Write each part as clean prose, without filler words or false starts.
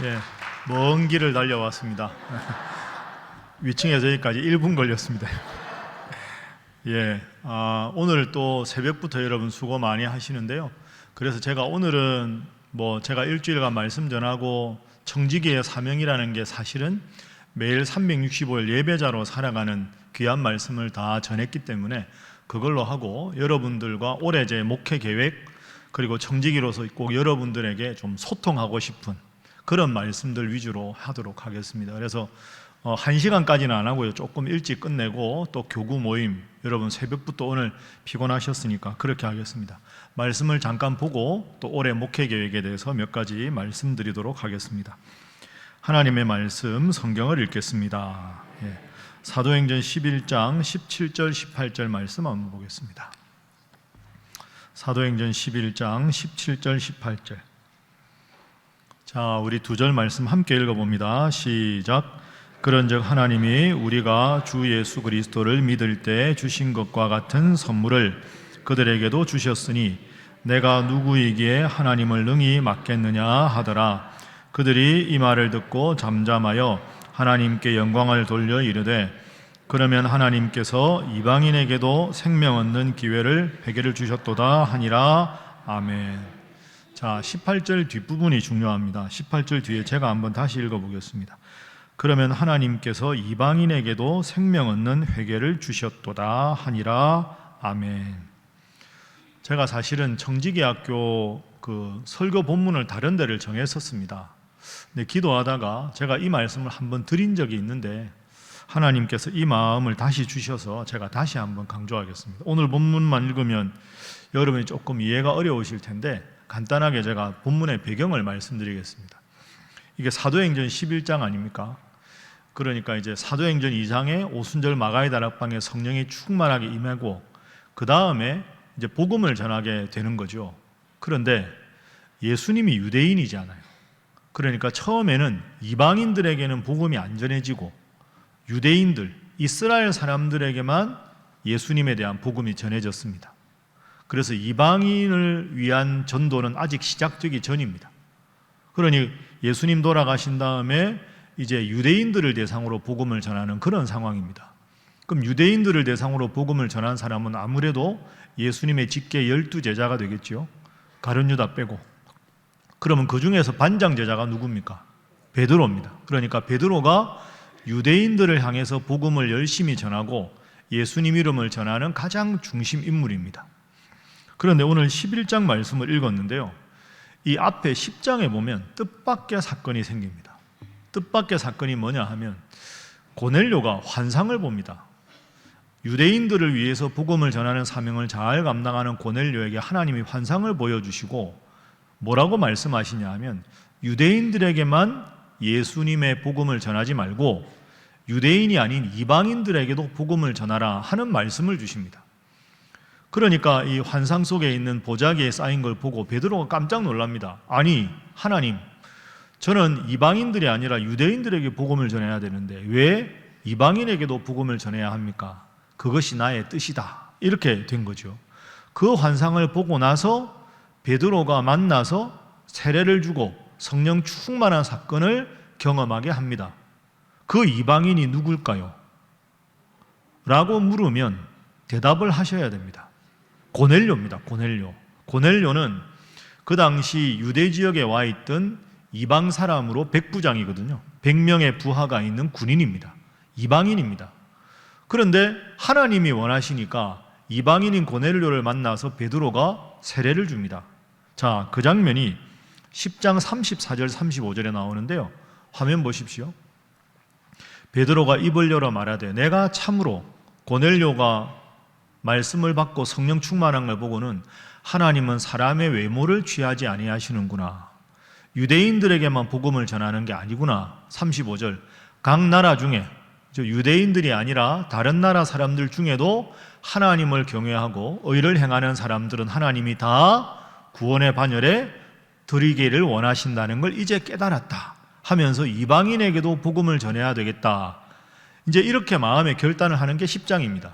예, 먼 길을 달려왔습니다. 위층에서 여기까지 1분 걸렸습니다. 예, 오늘 또 새벽부터 여러분 수고 많이 하시는데요. 그래서 제가 오늘은 제가 일주일간 말씀 전하고 청지기의 사명이라는 게 사실은 매일 365일 예배자로 살아가는 귀한 말씀을 다 전했기 때문에 그걸로 하고, 여러분들과 올해 제 목회 계획 그리고 청지기로서 꼭 여러분들에게 좀 소통하고 싶은 그런 말씀들 위주로 하도록 하겠습니다. 그래서 1시간까지는 안 하고요, 조금 일찍 끝내고 또 교구 모임, 여러분 새벽부터 오늘 피곤하셨으니까 그렇게 하겠습니다. 말씀을 잠깐 보고 또 올해 목회 계획에 대해서 몇 가지 말씀드리도록 하겠습니다. 하나님의 말씀 성경을 읽겠습니다. 사도행전 11장 17절 18절 말씀 한번 보겠습니다. 사도행전 11장 17절 18절. 자, 우리 두 절 말씀 함께 읽어봅니다. 시작. 그런즉 하나님이 우리가 주 예수 그리스도를 믿을 때 주신 것과 같은 선물을 그들에게도 주셨으니 내가 누구이기에 하나님을 능히 맡겠느냐 하더라. 그들이 이 말을 듣고 잠잠하여 하나님께 영광을 돌려 이르되, 그러면 하나님께서 이방인에게도 생명 얻는 기회를 회개를 주셨도다 하니라. 아멘. 자, 18절 뒷부분이 중요합니다. 18절 뒤에 제가 한번 다시 읽어보겠습니다. 그러면 하나님께서 이방인에게도 생명 얻는 회개를 주셨도다 하니라. 아멘. 제가 사실은 청지기학교 그 설교 본문을 다른 데를 정했었습니다. 근데 기도하다가 제가 이 말씀을 한번 드린 적이 있는데 하나님께서 이 마음을 다시 주셔서 제가 다시 한번 강조하겠습니다. 오늘 본문만 읽으면 여러분이 조금 이해가 어려우실 텐데 간단하게 제가 본문의 배경을 말씀드리겠습니다. 이게 사도행전 11장 아닙니까? 그러니까 이제 사도행전 2장에 오순절 마가의 다락방에 성령이 충만하게 임하고 그 다음에 이제 복음을 전하게 되는 거죠. 그런데 예수님이 유대인이잖아요. 그러니까 처음에는 이방인들에게는 복음이 안 전해지고 유대인들, 이스라엘 사람들에게만 예수님에 대한 복음이 전해졌습니다. 그래서 이방인을 위한 전도는 아직 시작되기 전입니다. 그러니 예수님 돌아가신 다음에 이제 유대인들을 대상으로 복음을 전하는 그런 상황입니다. 그럼 유대인들을 대상으로 복음을 전한 사람은 아무래도 예수님의 직계 12제자가 되겠죠. 가룟 유다 빼고. 그러면 그 중에서 반장 제자가 누굽니까? 베드로입니다. 그러니까 베드로가 유대인들을 향해서 복음을 열심히 전하고 예수님 이름을 전하는 가장 중심 인물입니다. 그런데 오늘 11장 말씀을 읽었는데요, 이 앞에 10장에 보면 뜻밖의 사건이 생깁니다. 뜻밖의 사건이 뭐냐 하면 고넬료가 환상을 봅니다. 유대인들을 위해서 복음을 전하는 사명을 잘 감당하는 고넬료에게 하나님이 환상을 보여주시고 뭐라고 말씀하시냐 하면 유대인들에게만 예수님의 복음을 전하지 말고 유대인이 아닌 이방인들에게도 복음을 전하라 하는 말씀을 주십니다. 그러니까 이 환상 속에 있는 보자기에 쌓인 걸 보고 베드로가 깜짝 놀랍니다. 아니, 하나님, 저는 이방인들이 아니라 유대인들에게 복음을 전해야 되는데 왜 이방인에게도 복음을 전해야 합니까? 그것이 나의 뜻이다. 이렇게 된 거죠. 그 환상을 보고 나서 베드로가 만나서 세례를 주고 성령 충만한 사건을 경험하게 합니다. 그 이방인이 누굴까요? 라고 물으면 대답을 하셔야 됩니다. 고넬료입니다. 고넬료. 고넬료는 그 당시 유대 지역에 와 있던 이방 사람으로 백부장이거든요. 100명의 부하가 있는 군인입니다. 이방인입니다. 그런데 하나님이 원하시니까 이방인인 고넬료를 만나서 베드로가 세례를 줍니다. 자, 그 장면이 10장 34절 35절에 나오는데요, 화면 보십시오. 베드로가 입을 열어 말하되 내가 참으로 고넬료가 말씀을 받고 성령 충만한 걸 보고는 하나님은 사람의 외모를 취하지 아니하시는구나, 유대인들에게만 복음을 전하는 게 아니구나. 35절 각 나라 중에 유대인들이 아니라 다른 나라 사람들 중에도 하나님을 경외하고 의를 행하는 사람들은 하나님이 다 구원의 반열에 드리기를 원하신다는 걸 이제 깨달았다 하면서 이방인에게도 복음을 전해야 되겠다. 이제 이렇게 마음의 결단을 하는 게 10장입니다.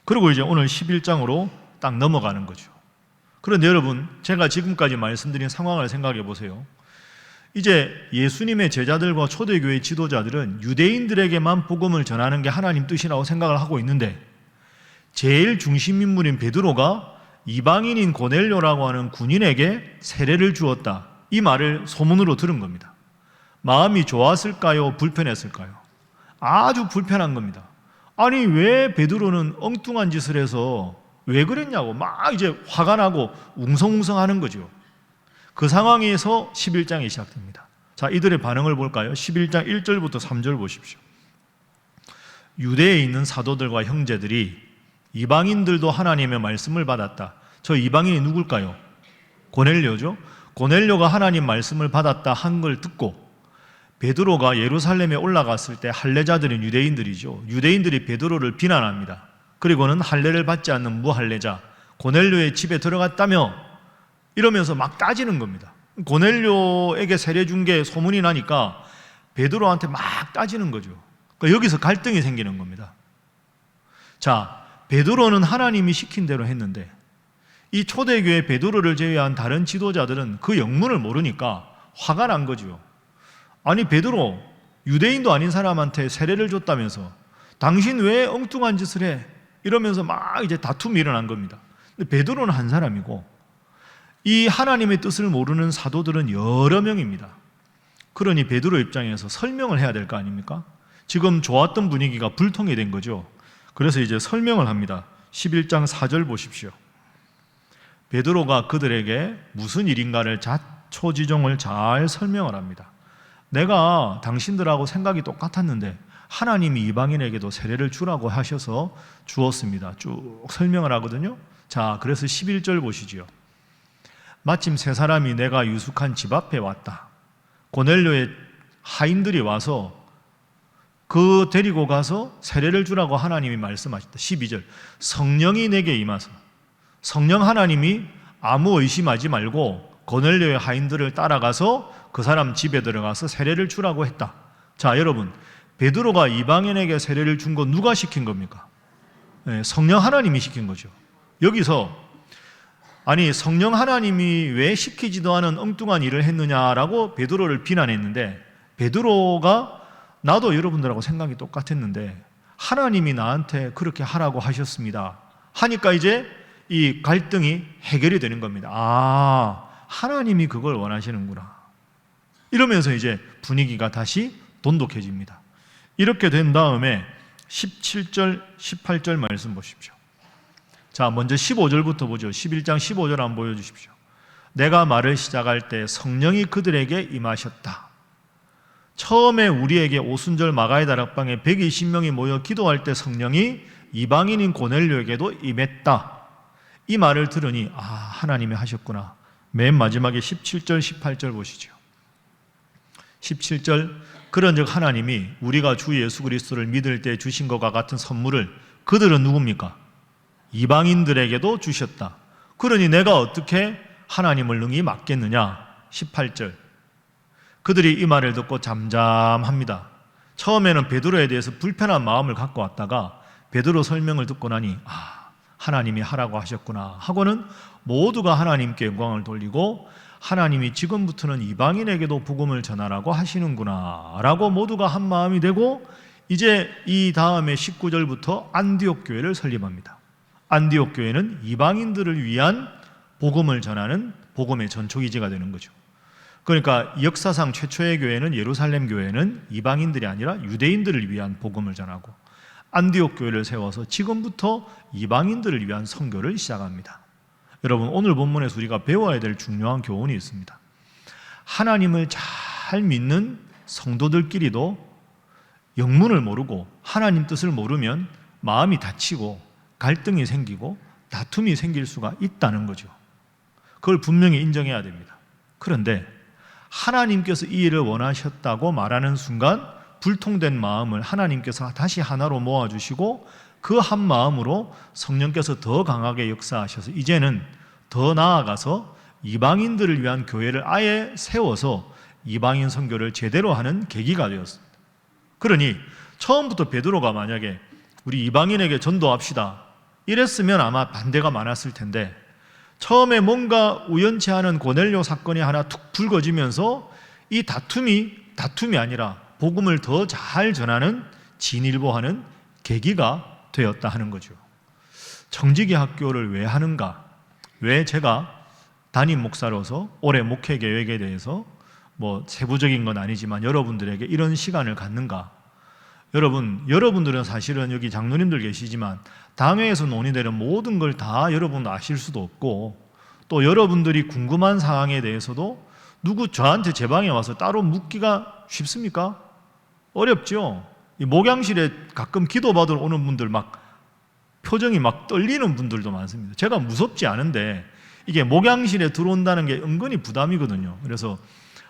그리고 이제 오늘 11장으로 딱 넘어가는 거죠. 그런데 여러분, 제가 지금까지 말씀드린 상황을 생각해 보세요. 이제 예수님의 제자들과 초대교회 지도자들은 유대인들에게만 복음을 전하는 게 하나님 뜻이라고 생각을 하고 있는데, 제일 중심 인물인 베드로가 이방인인 고넬료라고 하는 군인에게 세례를 주었다, 이 말을 소문으로 들은 겁니다. 마음이 좋았을까요? 불편했을까요? 아주 불편한 겁니다. 아니, 왜 베드로는 엉뚱한 짓을 해서 왜 그랬냐고 막 이제 화가 나고 웅성웅성 하는 거죠. 그 상황에서 11장이 시작됩니다. 자, 이들의 반응을 볼까요? 11장 1절부터 3절 보십시오. 유대에 있는 사도들과 형제들이 이방인들도 하나님의 말씀을 받았다. 저 이방인이 누굴까요? 고넬료죠. 고넬료가 하나님 말씀을 받았다 한 걸 듣고 베드로가 예루살렘에 올라갔을 때 할례자들인 유대인들이죠. 유대인들이 베드로를 비난합니다. 그리고는 할례를 받지 않는 무할례자 고넬료의 집에 들어갔다며 이러면서 막 따지는 겁니다. 고넬료에게 세례 준 게 소문이 나니까 베드로한테 막 따지는 거죠. 그러니까 여기서 갈등이 생기는 겁니다. 자, 베드로는 하나님이 시킨 대로 했는데 이 초대교회 베드로를 제외한 다른 지도자들은 그 영문을 모르니까 화가 난 거죠. 아니, 베드로, 유대인도 아닌 사람한테 세례를 줬다면서 당신 왜 엉뚱한 짓을 해? 이러면서 막 이제 다툼이 일어난 겁니다. 근데 베드로는 한 사람이고 이 하나님의 뜻을 모르는 사도들은 여러 명입니다. 그러니 베드로 입장에서 설명을 해야 될 거 아닙니까? 지금 좋았던 분위기가 불통이 된 거죠. 그래서 이제 설명을 합니다. 11장 4절 보십시오. 베드로가 그들에게 무슨 일인가를 자초지종을 잘 설명을 합니다. 내가 당신들하고 생각이 똑같았는데 하나님이 이방인에게도 세례를 주라고 하셔서 주었습니다. 쭉 설명을 하거든요. 자, 그래서 11절 보시지요. 마침 세 사람이 내가 유숙한 집 앞에 왔다. 고넬료의 하인들이 와서 그 데리고 가서 세례를 주라고 하나님이 말씀하셨다. 12절. 성령이 내게 임하서, 성령 하나님이 아무 의심하지 말고 고넬료의 하인들을 따라가서 그 사람 집에 들어가서 세례를 주라고 했다. 자, 여러분, 베드로가 이방인에게 세례를 준 건 누가 시킨 겁니까? 네, 성령 하나님이 시킨 거죠. 여기서 아니, 성령 하나님이 왜 시키지도 않은 엉뚱한 일을 했느냐라고 베드로를 비난했는데, 베드로가 나도 여러분들하고 생각이 똑같았는데 하나님이 나한테 그렇게 하라고 하셨습니다 하니까 이제 이 갈등이 해결이 되는 겁니다. 아, 하나님이 그걸 원하시는구나. 이러면서 이제 분위기가 다시 돈독해집니다. 이렇게 된 다음에 17절, 18절 말씀 보십시오. 자, 먼저 15절부터 보죠. 11장 15절 한번 보여주십시오. 내가 말을 시작할 때 성령이 그들에게 임하셨다. 처음에 우리에게 오순절 마가의 다락방에 120명이 모여 기도할 때 성령이 이방인인 고넬료에게도 임했다. 이 말을 들으니 아, 하나님이 하셨구나. 맨 마지막에 17절, 18절 보시죠. 17절, 그런즉 하나님이 우리가 주 예수 그리스도를 믿을 때 주신 것과 같은 선물을 그들은 누굽니까? 이방인들에게도 주셨다. 그러니 내가 어떻게 하나님을 능히 맡겠느냐? 18절, 그들이 이 말을 듣고 잠잠합니다. 처음에는 베드로에 대해서 불편한 마음을 갖고 왔다가 베드로 설명을 듣고 나니 아, 하나님이 하라고 하셨구나 하고는 모두가 하나님께 영광을 돌리고 하나님이 지금부터는 이방인에게도 복음을 전하라고 하시는구나 라고 모두가 한 마음이 되고 이제 이 다음에 19절부터 안디옥 교회를 설립합니다. 안디옥 교회는 이방인들을 위한 복음을 전하는 복음의 전초기지가 되는 거죠. 그러니까 역사상 최초의 교회는 예루살렘 교회는 이방인들이 아니라 유대인들을 위한 복음을 전하고 안디옥 교회를 세워서 지금부터 이방인들을 위한 선교를 시작합니다. 여러분, 오늘 본문에서 우리가 배워야 될 중요한 교훈이 있습니다. 하나님을 잘 믿는 성도들끼리도 영문을 모르고 하나님 뜻을 모르면 마음이 다치고 갈등이 생기고 다툼이 생길 수가 있다는 거죠. 그걸 분명히 인정해야 됩니다. 그런데 하나님께서 이 일을 원하셨다고 말하는 순간 불통된 마음을 하나님께서 다시 하나로 모아주시고 그 한 마음으로 성령께서 더 강하게 역사하셔서 이제는 더 나아가서 이방인들을 위한 교회를 아예 세워서 이방인 선교를 제대로 하는 계기가 되었습니다. 그러니 처음부터 베드로가 만약에 우리 이방인에게 전도합시다 이랬으면 아마 반대가 많았을 텐데 처음에 뭔가 우연치 않은 고넬료 사건이 하나 툭 불거지면서 이 다툼이 아니라 복음을 더 잘 전하는 진일보하는 계기가 되었다 하는 거죠. 청지기 학교를 왜 하는가? 왜 제가 담임 목사로서 올해 목회 계획에 대해서 세부적인 건 아니지만 여러분들에게 이런 시간을 갖는가? 여러분들은 사실은 여기 장로님들 계시지만 당회에서 논의되는 모든 걸 다 여러분 아실 수도 없고, 또 여러분들이 궁금한 사항에 대해서도 저한테 제 방에 와서 따로 묻기가 쉽습니까? 어렵죠. 이 목양실에 가끔 기도 받으러 오는 분들 표정이 떨리는 분들도 많습니다. 제가 무섭지 않은데 이게 목양실에 들어온다는 게 은근히 부담이거든요. 그래서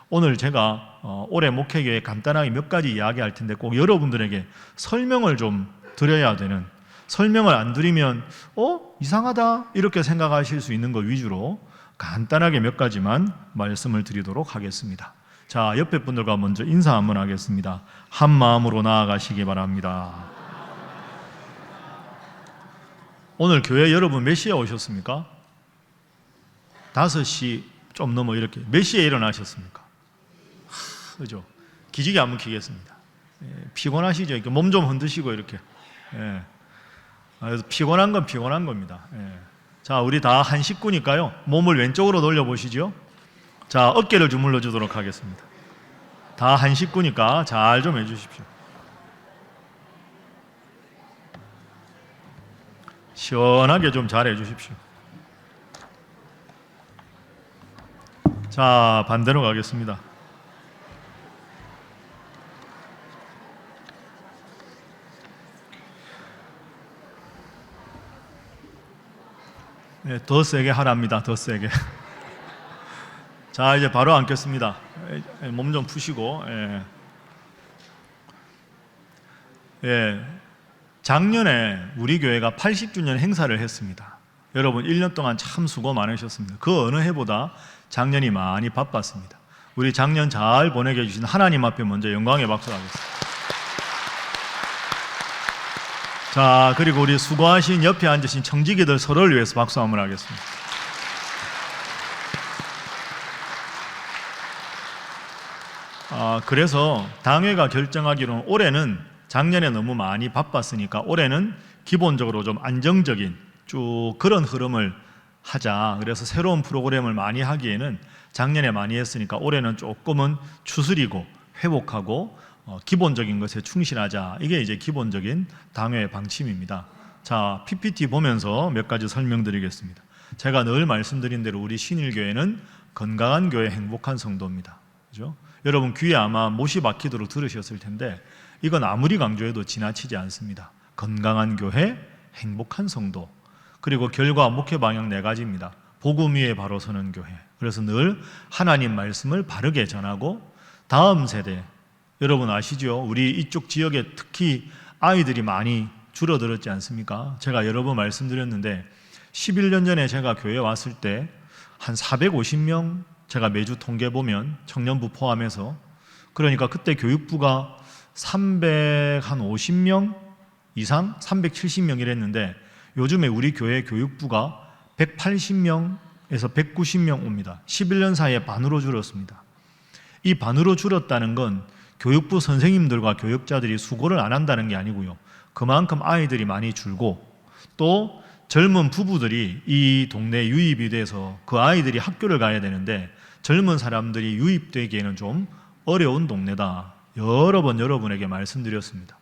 오늘 제가 올해 목회 계획 간단하게 몇 가지 이야기할 텐데 꼭 여러분들에게 설명을 좀 드려야 되는, 설명을 안 드리면 이상하다 이렇게 생각하실 수 있는 것 위주로 간단하게 몇 가지만 말씀을 드리도록 하겠습니다. 자, 옆에 분들과 먼저 인사 한번 하겠습니다. 한 마음으로 나아가시기 바랍니다. 오늘 교회 여러분 몇 시에 오셨습니까? 5시 좀 넘어 이렇게. 몇 시에 일어나셨습니까? 그죠? 기지개 한번 켜겠습니다. 피곤하시죠? 몸 좀 흔드시고 이렇게. 그래서 피곤한 건 피곤한 겁니다. 자, 우리 다 한 식구니까요. 몸을 왼쪽으로 돌려보시죠. 자, 어깨를 주물러 주도록 하겠습니다. 다 한 식구니까 잘 좀 해주십시오. 시원하게 좀 잘 해주십시오. 자, 반대로 가겠습니다. 더 세게 하랍니다. 더 세게. 자, 이제 바로 앉겠습니다. 몸 좀 푸시고. 작년에 우리 교회가 80주년 행사를 했습니다. 여러분 1년 동안 참 수고 많으셨습니다. 그 어느 해보다 작년이 많이 바빴습니다. 우리 작년 잘 보내게 해주신 하나님 앞에 먼저 영광의 박수 하겠습니다. 자, 그리고 우리 수고하신 옆에 앉으신 청지기들 서로를 위해서 박수 한번 하겠습니다. 그래서 당회가 결정하기로는 올해는 작년에 너무 많이 바빴으니까 올해는 기본적으로 좀 안정적인 쭉 그런 흐름을 하자. 그래서 새로운 프로그램을 많이 하기에는 작년에 많이 했으니까 올해는 조금은 추스리고 회복하고 기본적인 것에 충실하자. 이게 이제 기본적인 당회의 방침입니다. 자, PPT 보면서 몇 가지 설명드리겠습니다. 제가 늘 말씀드린 대로 우리 신일교회는 건강한 교회, 행복한 성도입니다. 그죠? 여러분 귀에 아마 못이 박히도록 들으셨을 텐데 이건 아무리 강조해도 지나치지 않습니다. 건강한 교회, 행복한 성도, 그리고 결과 목회 방향 4가지입니다. 복음 위에 바로 서는 교회. 그래서 늘 하나님 말씀을 바르게 전하고 다음 세대, 여러분 아시죠? 우리 이쪽 지역에 특히 아이들이 많이 줄어들었지 않습니까? 제가 여러 번 말씀드렸는데 11년 전에 제가 교회에 왔을 때 한 450명, 제가 매주 통계 보면 청년부 포함해서, 그러니까 그때 교육부가 350명 이상, 370명 이랬는데 요즘에 우리 교회 교육부가 180명에서 190명 옵니다. 11년 사이에 반으로 줄었습니다. 이 반으로 줄었다는 건 교육부 선생님들과 교육자들이 수고를 안 한다는 게 아니고요. 그만큼 아이들이 많이 줄고 또 젊은 부부들이 이 동네에 유입이 돼서 그 아이들이 학교를 가야 되는데 젊은 사람들이 유입되기에는 좀 어려운 동네다. 여러 번 여러분에게 말씀드렸습니다.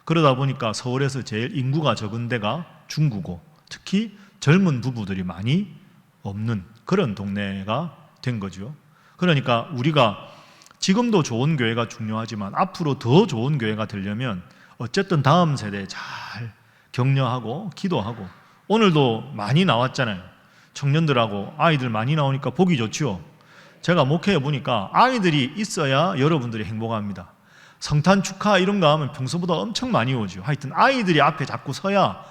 그러다 보니까 서울에서 제일 인구가 적은 데가 중구고 특히 젊은 부부들이 많이 없는 그런 동네가 된 거죠. 그러니까 우리가 지금도 좋은 교회가 중요하지만 앞으로 더 좋은 교회가 되려면 어쨌든 다음 세대에 잘 격려하고 기도하고, 오늘도 많이 나왔잖아요. 청년들하고 아이들 많이 나오니까 보기 좋죠. 제가 목회해 보니까 아이들이 있어야 여러분들이 행복합니다. 성탄 축하 이런 거 하면 평소보다 엄청 많이 오죠. 하여튼 아이들이 앞에 자꾸 서야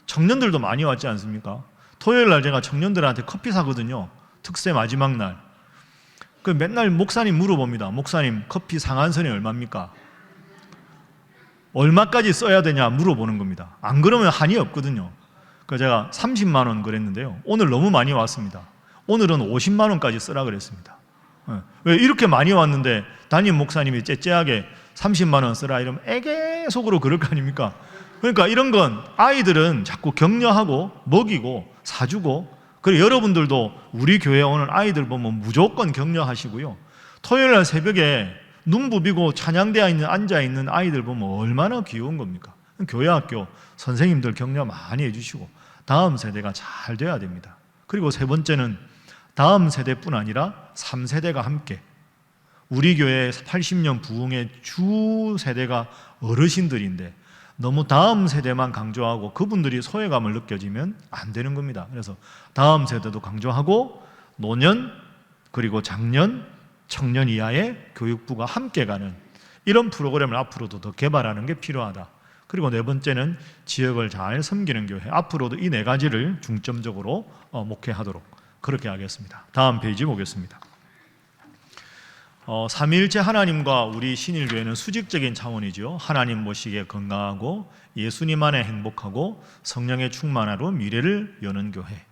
청년들도 많이 왔지 않습니까? 토요일 날 제가 청년들한테 커피 사거든요. 특세 마지막 날. 그 맨날 목사님 물어봅니다. 목사님 커피 상한선이 얼마입니까? 얼마까지 써야 되냐 물어보는 겁니다. 안 그러면 한이 없거든요. 그래서 제가 30만 원 그랬는데요. 오늘 너무 많이 왔습니다. 오늘은 50만 원까지 쓰라 그랬습니다. 왜 이렇게 많이 왔는데 담임 목사님이 째째하게 30만 원 쓰라 이러면 애계속으로 그럴 거 아닙니까? 그러니까 이런 건 아이들은 자꾸 격려하고 먹이고 사주고, 그리고 여러분들도 우리 교회 오는 아이들 보면 무조건 격려하시고요. 토요일 날 새벽에 눈 부비고 찬양대에 앉아있는 아이들 보면 얼마나 귀여운 겁니까? 교회 학교 선생님들 격려 많이 해주시고 다음 세대가 잘 돼야 됩니다. 그리고 세 번째는 다음 세대뿐 아니라 3세대가 함께, 우리 교회 80년 부흥의 주 세대가 어르신들인데 너무 다음 세대만 강조하고 그분들이 소외감을 느껴지면 안 되는 겁니다. 그래서 다음 세대도 강조하고 노년 그리고 장년, 청년 이하의 교육부가 함께 가는 이런 프로그램을 앞으로도 더 개발하는 게 필요하다. 그리고 네 번째는 지역을 잘 섬기는 교회, 앞으로도 이 네 가지를 중점적으로 목회하도록 그렇게 하겠습니다. 다음 페이지 보겠습니다. 삼위일체 하나님과 우리 신일교회는 수직적인 차원이죠. 하나님 모시기에 건강하고 예수님 안에 행복하고 성령의 충만하로 미래를 여는 교회.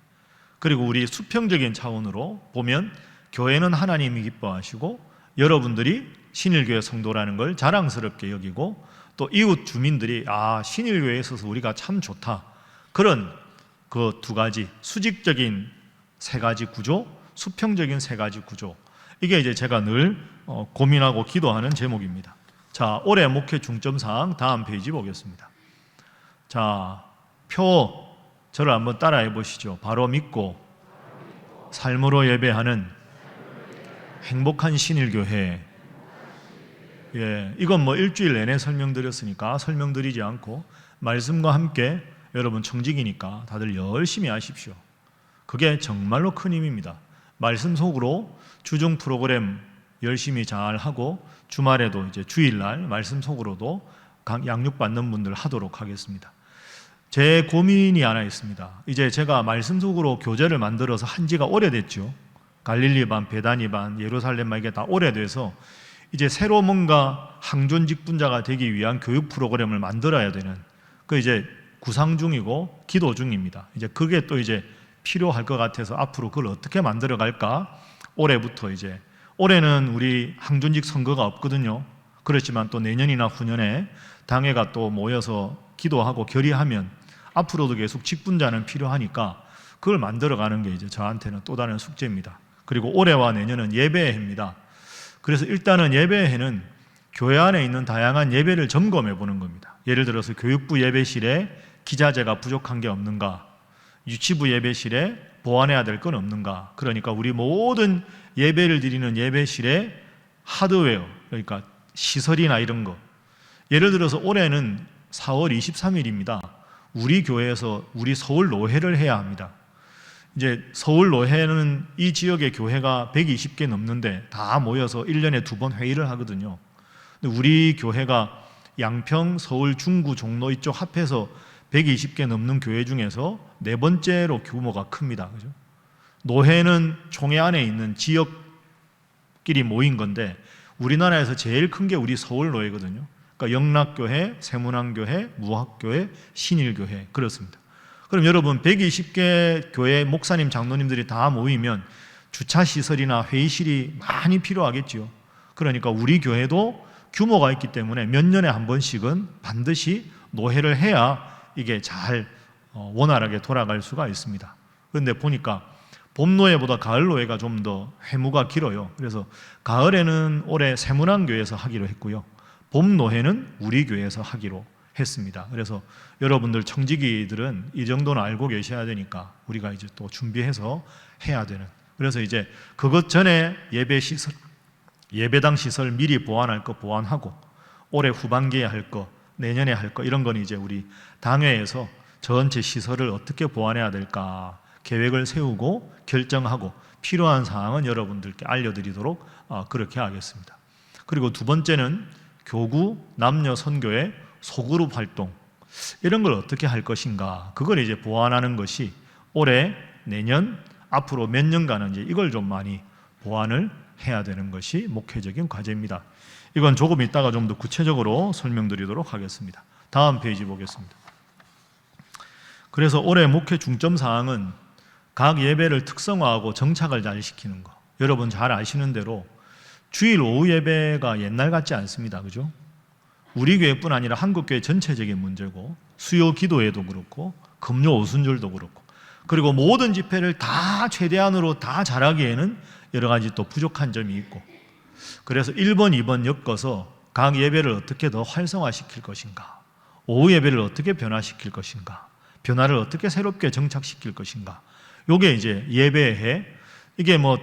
그리고 우리 수평적인 차원으로 보면 교회는 하나님이 기뻐하시고 여러분들이 신일교회 성도라는 걸 자랑스럽게 여기고 또 이웃 주민들이 신일교회에 있어서 우리가 참 좋다. 그런 그 두 가지, 수직적인 세 가지 구조, 수평적인 세 가지 구조, 이게 이제 제가 늘 고민하고 기도하는 제목입니다. 자, 올해 목회 중점사항 다음 페이지 보겠습니다. 자, 표 저를 한번 따라해 보시죠. 바로 믿고 삶으로 예배하는 행복한 신일교회. 예, 이건 뭐 일주일 내내 설명드렸으니까 설명드리지 않고 말씀과 함께 여러분 청직이니까 다들 열심히 하십시오. 그게 정말로 큰 힘입니다. 말씀 속으로 주중 프로그램 열심히 잘 하고 주말에도 이제 주일날 말씀 속으로도 양육받는 분들 하도록 하겠습니다. 제 고민이 하나 있습니다. 이제 제가 말씀 속으로 교재를 만들어서 한 지가 오래됐죠. 갈릴리 반, 베다니 반, 예루살렘 반, 이게 다 오래돼서 이제 새로 뭔가 항존 직분자가 되기 위한 교육 프로그램을 만들어야 되는 그 이제 구상 중이고 기도 중입니다. 이제 그게 또 이제 필요할 것 같아서 앞으로 그걸 어떻게 만들어 갈까? 올해부터 이제 올해는 우리 항존직 선거가 없거든요. 그렇지만 또 내년이나 후년에 당회가 또 모여서 기도하고 결의하면 앞으로도 계속 직분자는 필요하니까 그걸 만들어 가는 게 이제 저한테는 또 다른 숙제입니다. 그리고 올해와 내년은 예배해입니다. 그래서 일단은 예배해는 교회 안에 있는 다양한 예배를 점검해 보는 겁니다. 예를 들어서 교육부 예배실에 기자재가 부족한 게 없는가, 유치부 예배실에 보완해야 될 건 없는가. 그러니까 우리 모든 예배를 드리는 예배실에 하드웨어, 그러니까 시설이나 이런 거, 예를 들어서 올해는 4월 23일입니다. 우리 교회에서 우리 서울 노회를 해야 합니다. 이제 서울 노회는 이 지역의 교회가 120개 넘는데 다 모여서 1년에 2번 회의를 하거든요. 근데 우리 교회가 양평, 서울, 중구, 종로 이쪽 합해서 120개 넘는 교회 중에서 네 번째로 규모가 큽니다. 그죠? 노회는 총회 안에 있는 지역끼리 모인 건데 우리나라에서 제일 큰 게 우리 서울 노회거든요. 그러니까 영락교회, 세문안교회, 무학교회, 신일교회 그렇습니다. 그럼 여러분 120개 교회 목사님, 장로님들이 다 모이면 주차시설이나 회의실이 많이 필요하겠죠. 그러니까 우리 교회도 규모가 있기 때문에 몇 년에 한 번씩은 반드시 노회를 해야 이게 잘 원활하게 돌아갈 수가 있습니다. 그런데 보니까 봄노회보다 가을노회가 좀 더 회무가 길어요. 그래서 가을에는 올해 세문안교회에서 하기로 했고요. 봄노회는 우리 교회에서 하기로 했습니다. 그래서 여러분들 청지기들은 이 정도는 알고 계셔야 되니까 우리가 이제 또 준비해서 해야 되는. 그래서 이제 그것 전에 예배시설, 예배당 시설 미리 보완할 거 보완하고 올해 후반기에 할 거, 내년에 할 거 이런 건 이제 우리 당회에서 전체 시설을 어떻게 보완해야 될까 계획을 세우고 결정하고 필요한 사항은 여러분들께 알려드리도록 그렇게 하겠습니다. 그리고 두 번째는 교구, 남녀 선교회, 소그룹 활동 이런 걸 어떻게 할 것인가 그걸 이제 보완하는 것이 올해, 내년, 앞으로 몇 년간은 이제 이걸 좀 많이 보완을 해야 되는 것이 목회적인 과제입니다. 이건 조금 이따가 좀 더 구체적으로 설명드리도록 하겠습니다. 다음 페이지 보겠습니다. 그래서 올해 목회 중점 사항은 각 예배를 특성화하고 정착을 잘 시키는 거. 여러분 잘 아시는 대로 주일 오후 예배가 옛날 같지 않습니다. 그죠? 우리 교회뿐 아니라 한국 교회 전체적인 문제고, 수요 기도회도 그렇고 금요 오순절도 그렇고, 그리고 모든 집회를 다 최대한으로 다 잘하기에는 여러 가지 또 부족한 점이 있고, 그래서 1번, 2번 엮어서 각 예배를 어떻게 더 활성화시킬 것인가, 오후 예배를 어떻게 변화시킬 것인가, 변화를 어떻게 새롭게 정착시킬 것인가, 요게 이제 예배해, 이게 뭐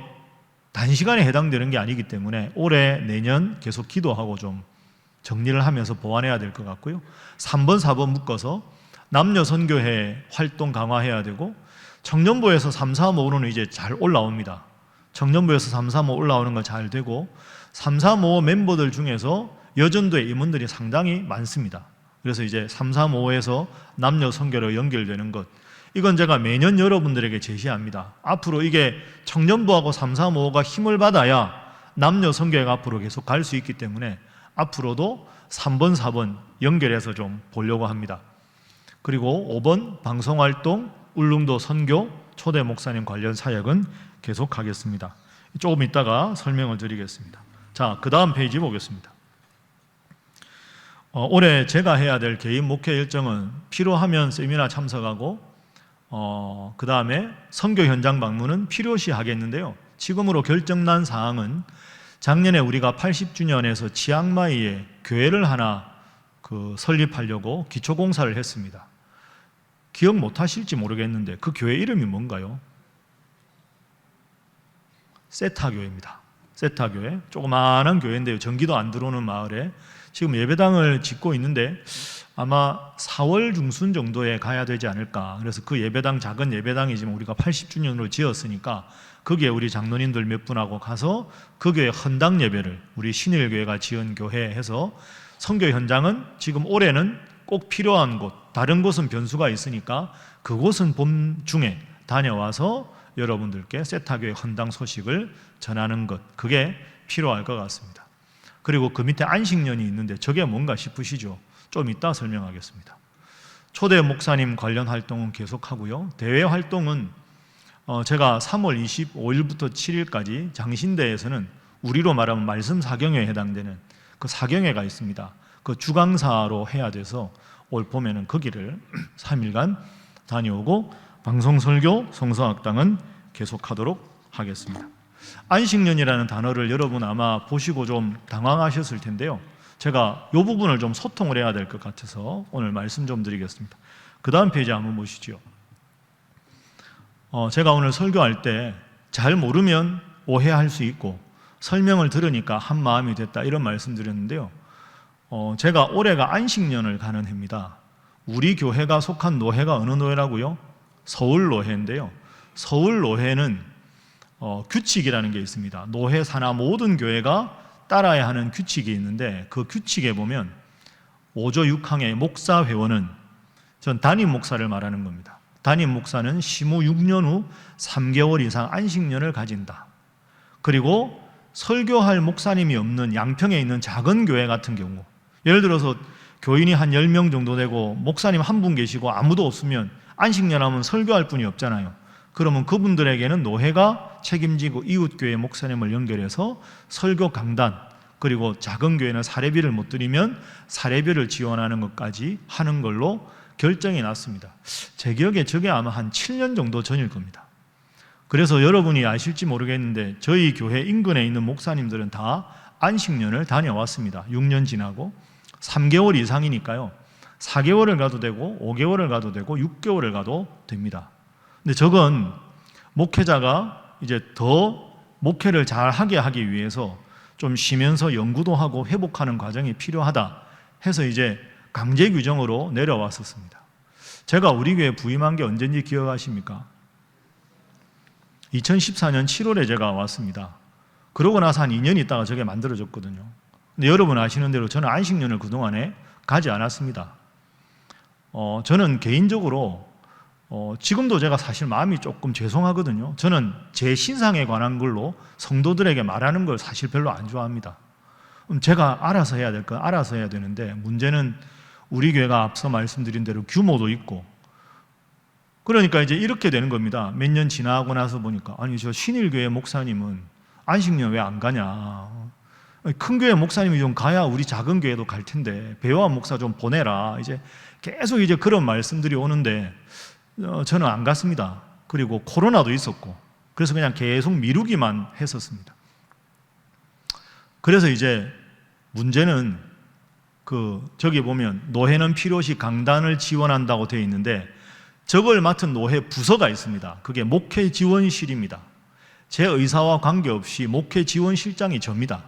단시간에 해당되는 게 아니기 때문에 올해 내년 계속 기도하고 좀 정리를 하면서 보완해야 될 것 같고요. 3번, 4번 묶어서 남녀 선교회 활동 강화해야 되고, 청년부에서 3, 4, 5는 이제 잘 올라옵니다. 청년부에서 3, 4, 5 올라오는 거 잘 되고, 3, 4, 5 멤버들 중에서 여전도의 임원들이 상당히 많습니다. 그래서 이제 3, 4, 5에서 남녀 선교로 연결되는 것, 이건 제가 매년 여러분들에게 제시합니다. 앞으로 이게 청년부하고 3, 4, 5가 힘을 받아야 남녀 선교회가 앞으로 계속 갈 수 있기 때문에 앞으로도 3번, 4번 연결해서 좀 보려고 합니다. 그리고 5번 방송활동, 울릉도 선교, 초대 목사님 관련 사역은 계속하겠습니다. 조금 있다가 설명을 드리겠습니다. 자, 그 다음 페이지 보겠습니다. 올해 제가 해야 될 개인 목회 일정은 필요하면 세미나 참석하고, 그 다음에 선교 현장 방문은 필요시 하겠는데요. 지금으로 결정난 사항은 작년에 우리가 80주년에서 치앙마이에 교회를 하나 설립하려고 기초공사를 했습니다. 기억 못 하실지 모르겠는데 그 교회 이름이 뭔가요? 세타교회입니다. 세타교회, 조그마한 교회인데요. 전기도 안 들어오는 마을에 지금 예배당을 짓고 있는데 아마 4월 중순 정도에 가야 되지 않을까. 그래서 그 예배당, 작은 예배당이지만 우리가 80주년으로 지었으니까 거기에 우리 장로님들 몇 분하고 가서 그 교회 헌당 예배를, 우리 신일교회가 지은 교회 해서, 선교 현장은 지금 올해는 꼭 필요한 곳, 다른 곳은 변수가 있으니까 그곳은 봄 중에 다녀와서 여러분들께 세타교회 헌당 소식을 전하는 것, 그게 필요할 것 같습니다. 그리고 그 밑에 안식년이 있는데 저게 뭔가 싶으시죠? 좀 이따 설명하겠습니다. 초대 목사님 관련 활동은 계속하고요. 대외 활동은 제가 3월 25일부터 7일까지 장신대에서는 우리로 말하면 말씀 사경회에 해당되는 그 사경회가 있습니다. 그 주강사로 해야 돼서 올 봄에는 거기를 3일간 다녀오고, 방송설교, 성서학당은 계속하도록 하겠습니다. 안식년이라는 단어를 여러분 아마 보시고 좀 당황하셨을 텐데요. 제가 이 부분을 좀 소통을 해야 될 것 같아서 오늘 말씀 좀 드리겠습니다. 그 다음 페이지 한번 보시죠. 제가 오늘 설교할 때 잘 모르면 오해할 수 있고, 설명을 들으니까 한 마음이 됐다, 이런 말씀 드렸는데요. 제가 올해가 안식년을 가는 해입니다. 우리 교회가 속한 노회가 어느 노회라고요? 서울노회인데요. 서울노회는 규칙이라는 게 있습니다. 노회 산하 모든 교회가 따라야 하는 규칙이 있는데, 그 규칙에 보면 5조 6항의 목사회원은, 전 담임 목사를 말하는 겁니다. 담임 목사는 심후 6년 후 3개월 이상 안식년을 가진다. 그리고 설교할 목사님이 없는 양평에 있는 작은 교회 같은 경우, 예를 들어서 교인이 한 10명 정도 되고 목사님 한 분 계시고 아무도 없으면 안식년 하면 설교할 분이 없잖아요. 그러면 그분들에게는 노회가 책임지고 이웃교회 목사님을 연결해서 설교 강단, 그리고 작은 교회는 사례비를 못 드리면 사례비를 지원하는 것까지 하는 걸로 결정이 났습니다. 제 기억에 저게 아마 한 7년 정도 전일 겁니다. 그래서 여러분이 아실지 모르겠는데 저희 교회 인근에 있는 목사님들은 다 안식년을 다녀왔습니다. 6년 지나고 3개월 이상이니까요. 4개월을 가도 되고 5개월을 가도 되고 6개월을 가도 됩니다. 근데 저건 목회자가 이제 더 목회를 잘 하게 하기 위해서 좀 쉬면서 연구도 하고 회복하는 과정이 필요하다 해서 이제 강제 규정으로 내려왔었습니다. 제가 우리 교회 부임한 게 언제인지 기억하십니까? 2014년 7월에 제가 왔습니다. 그러고 나서 한 2년 있다가 저게 만들어졌거든요. 근데 여러분 아시는 대로 저는 안식년을 그동안에 가지 않았습니다. 저는 개인적으로 지금도 제가 사실 마음이 조금 죄송하거든요. 저는 제 신상에 관한 걸로 성도들에게 말하는 걸 사실 별로 안 좋아합니다. 제가 알아서 해야 될 건 알아서 해야 되는데, 문제는 우리 교회가 앞서 말씀드린 대로 규모도 있고, 그러니까 이제 이렇게 되는 겁니다. 몇 년 지나고 나서 보니까, 아니 저 신일교회 목사님은 안식년 왜 안 가냐? 큰 교회 목사님이 좀 가야 우리 작은 교회도 갈 텐데 배우한 목사 좀 보내라. 이제 계속 이제 그런 말씀들이 오는데 저는 안 갔습니다. 그리고 코로나도 있었고 그래서 그냥 계속 미루기만 했었습니다. 그래서 이제 문제는 저기 보면 노회는 필요시 강단을 지원한다고 되어 있는데 저걸 맡은 노회 부서가 있습니다. 그게 목회지원실입니다. 제 의사와 관계없이 목회지원실장이 접니다.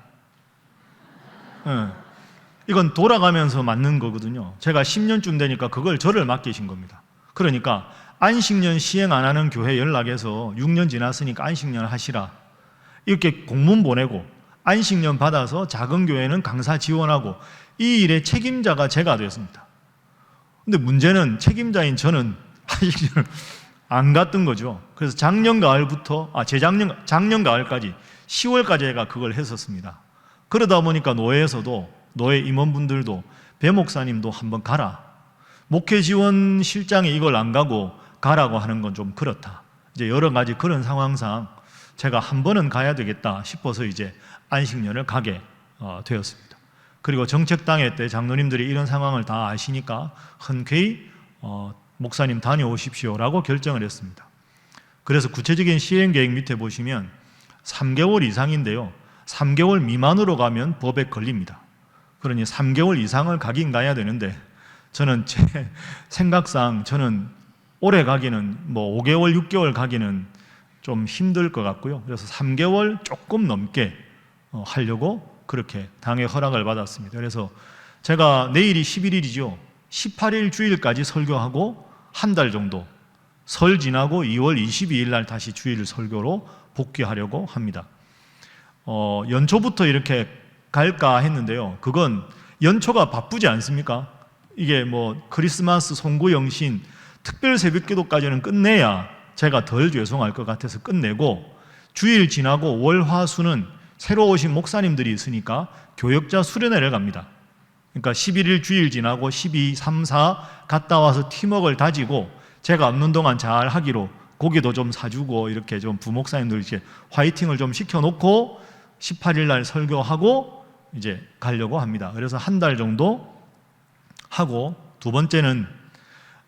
이건 돌아가면서 맡는 거거든요. 제가 10년쯤 되니까 그걸 저를 맡기신 겁니다. 그러니까 안식년 시행 안 하는 교회 연락해서 6년 지났으니까 안식년 하시라 이렇게 공문 보내고 안식년 받아서 작은 교회는 강사 지원하고 이 일의 책임자가 제가 되었습니다. 근데 문제는 책임자인 저는 안식년을 안 갔던 거죠. 그래서 작년 가을까지 10월까지 제가 그걸 했었습니다. 그러다 보니까 노회에서도 노회 임원분들도 배 목사님도 한번 가라. 목회지원 실장이 이걸 안 가고 가라고 하는 건 좀 그렇다. 이제 여러 가지 그런 상황상 제가 한 번은 가야 되겠다 싶어서 이제 안식년을 가게 되었습니다. 그리고 정책당회 때 장로님들이 이런 상황을 다 아시니까 흔쾌히 목사님 다녀오십시오라고 결정을 했습니다. 그래서 구체적인 시행계획 밑에 보시면 3개월 이상인데요. 3개월 미만으로 가면 법에 걸립니다. 그러니 3개월 이상을 가긴 가야 되는데 저는 제 생각상 저는 오래 가기는 5개월, 6개월 가기는 좀 힘들 것 같고요. 그래서 3개월 조금 넘게 하려고 그렇게 당의 허락을 받았습니다. 그래서 제가 내일이 11일이죠. 18일 주일까지 설교하고 한 달 정도 설 지나고 2월 22일 날 다시 주일 설교로 복귀하려고 합니다. 연초부터 이렇게 갈까 했는데요. 그건 연초가 바쁘지 않습니까? 이게 크리스마스, 송구영신, 특별 새벽기도까지는 끝내야 제가 덜 죄송할 것 같아서 끝내고 주일 지나고 월, 화, 수는 새로 오신 목사님들이 있으니까 교역자 수련회를 갑니다. 그러니까 11일 주일 지나고 12, 3, 4 갔다 와서 팀워크를 다지고 제가 없는 동안 잘 하기로 고기도 좀 사주고 이렇게 좀 부목사님들 이렇게 화이팅을 좀 시켜놓고 18일 날 설교하고 이제 가려고 합니다. 그래서 한 달 정도 하고 두 번째는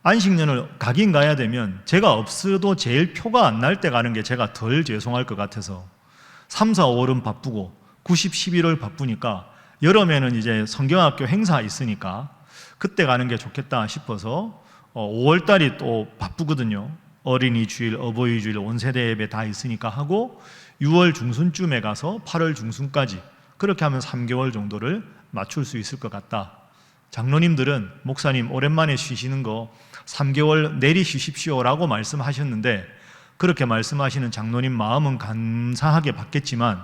안식년을 가긴 가야 되면 제가 없어도 제일 표가 안 날 때 가는 게 제가 덜 죄송할 것 같아서 3, 4, 5월은 바쁘고 90, 11월 바쁘니까 여름에는 이제 성경학교 행사 있으니까 그때 가는 게 좋겠다 싶어서 5월 달이 또 바쁘거든요. 어린이 주일, 어버이 주일, 온세대 예배 다 있으니까 하고 6월 중순쯤에 가서 8월 중순까지 그렇게 하면 3개월 정도를 맞출 수 있을 것 같다. 장로님들은 목사님 오랜만에 쉬시는 거 3개월 내리 쉬십시오라고 말씀하셨는데 그렇게 말씀하시는 장로님 마음은 감사하게 받겠지만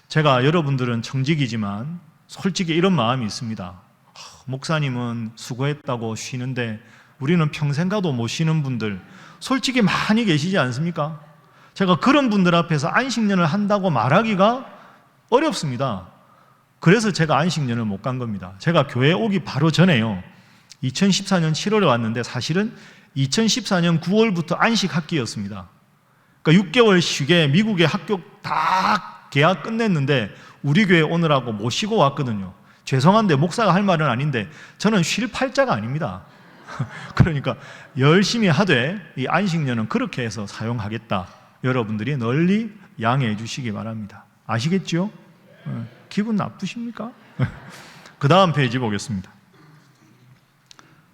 제가 여러분들은 청직이지만 솔직히 이런 마음이 있습니다. 목사님은 수고했다고 쉬는데 우리는 평생 가도 못 쉬는 분들 솔직히 많이 계시지 않습니까? 제가 그런 분들 앞에서 안식년을 한다고 말하기가 어렵습니다. 그래서 제가 안식년을 못 간 겁니다. 제가 교회 오기 바로 전에요. 2014년 7월에 왔는데 사실은 2014년 9월부터 안식학기였습니다. 그러니까 6개월 쉬게 미국의 학교 다 계약 끝냈는데 우리 교회 오느라고 못 쉬고 왔거든요. 죄송한데 목사가 할 말은 아닌데 저는 쉴 팔자가 아닙니다. 그러니까 열심히 하되 이 안식년은 그렇게 해서 사용하겠다. 여러분들이 널리 양해해 주시기 바랍니다. 아시겠죠? 기분 나쁘십니까? 그 다음 페이지 보겠습니다.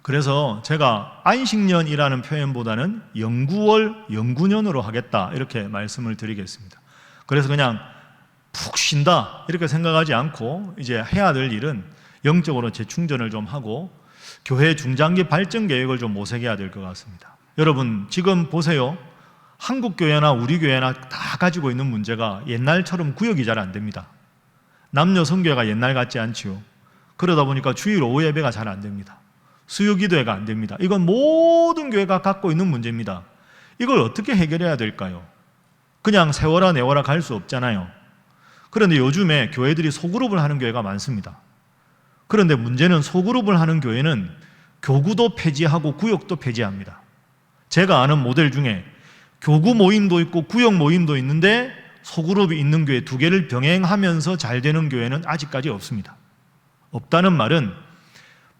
그래서 제가 안식년이라는 표현보다는 영구월, 영구년으로 하겠다 이렇게 말씀을 드리겠습니다. 그래서 그냥 푹 쉰다 이렇게 생각하지 않고 이제 해야 될 일은 영적으로 재충전을 좀 하고 교회 중장기 발전 계획을 좀 모색해야 될 것 같습니다. 여러분 지금 보세요. 한국 교회나 우리 교회나 다 가지고 있는 문제가 옛날처럼 구역이 잘 안 됩니다. 남녀 성교회가 옛날 같지 않지요. 그러다 보니까 주일 오후 예배가 잘 안 됩니다. 수요 기도회가 안 됩니다. 이건 모든 교회가 갖고 있는 문제입니다. 이걸 어떻게 해결해야 될까요? 그냥 세워라 내워라 갈 수 없잖아요. 그런데 요즘에 교회들이 소그룹을 하는 교회가 많습니다. 그런데 문제는 소그룹을 하는 교회는 교구도 폐지하고 구역도 폐지합니다. 제가 아는 모델 중에 교구 모임도 있고 구역 모임도 있는데 소그룹이 있는 교회 두 개를 병행하면서 잘 되는 교회는 아직까지 없습니다. 없다는 말은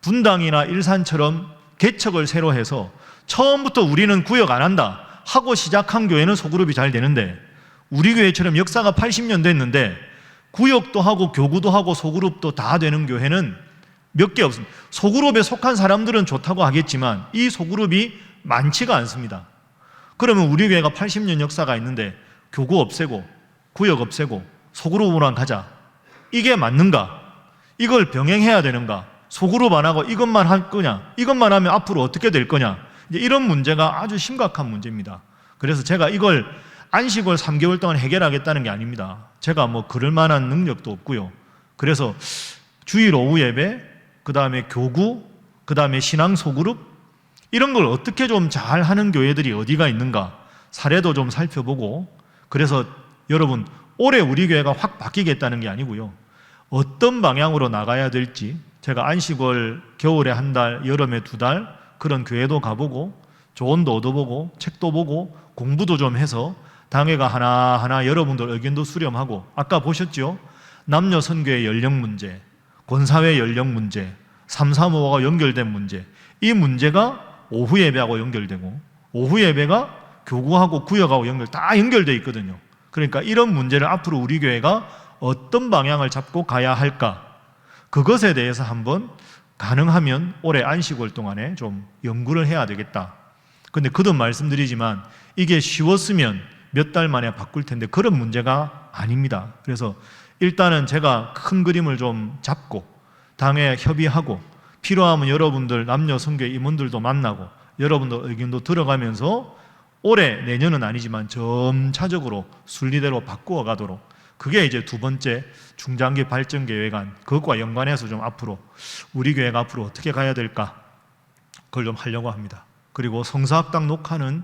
분당이나 일산처럼 개척을 새로 해서 처음부터 우리는 구역 안 한다 하고 시작한 교회는 소그룹이 잘 되는데, 우리 교회처럼 역사가 80년 됐는데 구역도 하고 교구도 하고 소그룹도 다 되는 교회는 몇 개 없습니다. 소그룹에 속한 사람들은 좋다고 하겠지만 이 소그룹이 많지가 않습니다. 그러면 우리 교회가 80년 역사가 있는데 교구 없애고 구역 없애고 소그룹으로만 가자, 이게 맞는가? 이걸 병행해야 되는가? 소그룹 안 하고 이것만 할 거냐? 이것만 하면 앞으로 어떻게 될 거냐? 이제 이런 문제가 아주 심각한 문제입니다. 그래서 제가 이걸 안식을 3개월 동안 해결하겠다는 게 아닙니다. 제가 뭐 그럴 만한 능력도 없고요. 그래서 주일 오후 예배, 그 다음에 교구, 그 다음에 신앙 소그룹, 이런 걸 어떻게 좀 잘하는 교회들이 어디가 있는가 사례도 좀 살펴보고, 그래서 여러분 올해 우리 교회가 확 바뀌겠다는 게 아니고요, 어떤 방향으로 나가야 될지 제가 안식월 겨울에 1달, 여름에 2달 그런 교회도 가보고 조언도 얻어보고 책도 보고 공부도 좀 해서 당회가 하나하나 여러분들 의견도 수렴하고, 아까 보셨죠? 남녀 선교의 연령 문제, 권사회 연령 문제, 335가 연결된 문제, 이 문제가 오후 예배하고 연결되고 오후 예배가 교구하고 구역하고 다 연결되어 있거든요. 그러니까 이런 문제를 앞으로 우리 교회가 어떤 방향을 잡고 가야 할까, 그것에 대해서 한번 가능하면 올해 안식월 동안에 좀 연구를 해야 되겠다. 근데 거듭 말씀드리지만 이게 쉬웠으면 몇 달 만에 바꿀 텐데 그런 문제가 아닙니다. 그래서 일단은 제가 큰 그림을 좀 잡고 당에 협의하고 필요하면 여러분들 남녀 선교 임원들도 만나고 여러분들 의견도 들어가면서 올해, 내년은 아니지만 점차적으로 순리대로 바꾸어 가도록, 그게 이제 두 번째 중장기 발전 계획안, 그것과 연관해서 좀 앞으로 우리 교회가 앞으로 어떻게 가야 될까, 그걸 좀 하려고 합니다. 그리고 성서학당 녹화는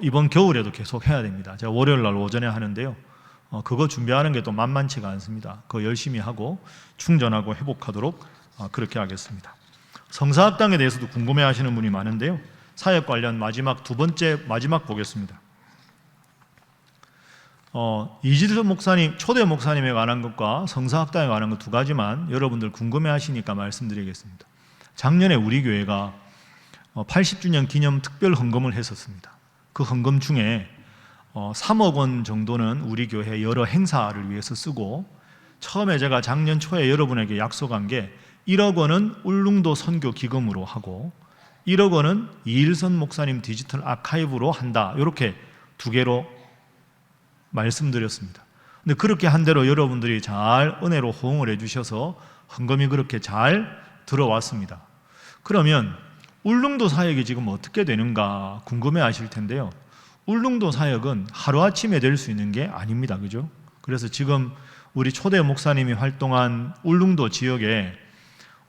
이번 겨울에도 계속 해야 됩니다. 제가 월요일 날 오전에 하는데요, 그거 준비하는 게 또 만만치가 않습니다. 그거 열심히 하고 충전하고 회복하도록 그렇게 하겠습니다. 성서학당에 대해서도 궁금해하시는 분이 많은데요, 사역 관련 두 번째 마지막 보겠습니다. 이지들 목사님, 초대 목사님에 관한 것과 성서학당에 관한 것 두 가지만 여러분들 궁금해하시니까 말씀드리겠습니다. 작년에 우리 교회가 80주년 기념 특별 헌금을 했었습니다. 그 헌금 중에 3억 원 정도는 우리 교회 여러 행사를 위해서 쓰고, 처음에 제가 작년 초에 여러분에게 약속한 게 1억 원은 울릉도 선교 기금으로 하고 1억 원은 이일선 목사님 디지털 아카이브로 한다, 이렇게 두 개로 말씀드렸습니다. 근데 그렇게 한 대로 여러분들이 잘 은혜로 호응을 해주셔서 헌금이 그렇게 잘 들어왔습니다. 그러면 울릉도 사역이 지금 어떻게 되는가 궁금해 하실 텐데요, 울릉도 사역은 하루아침에 될 수 있는 게 아닙니다. 그죠? 그래서 지금 우리 초대 목사님이 활동한 울릉도 지역에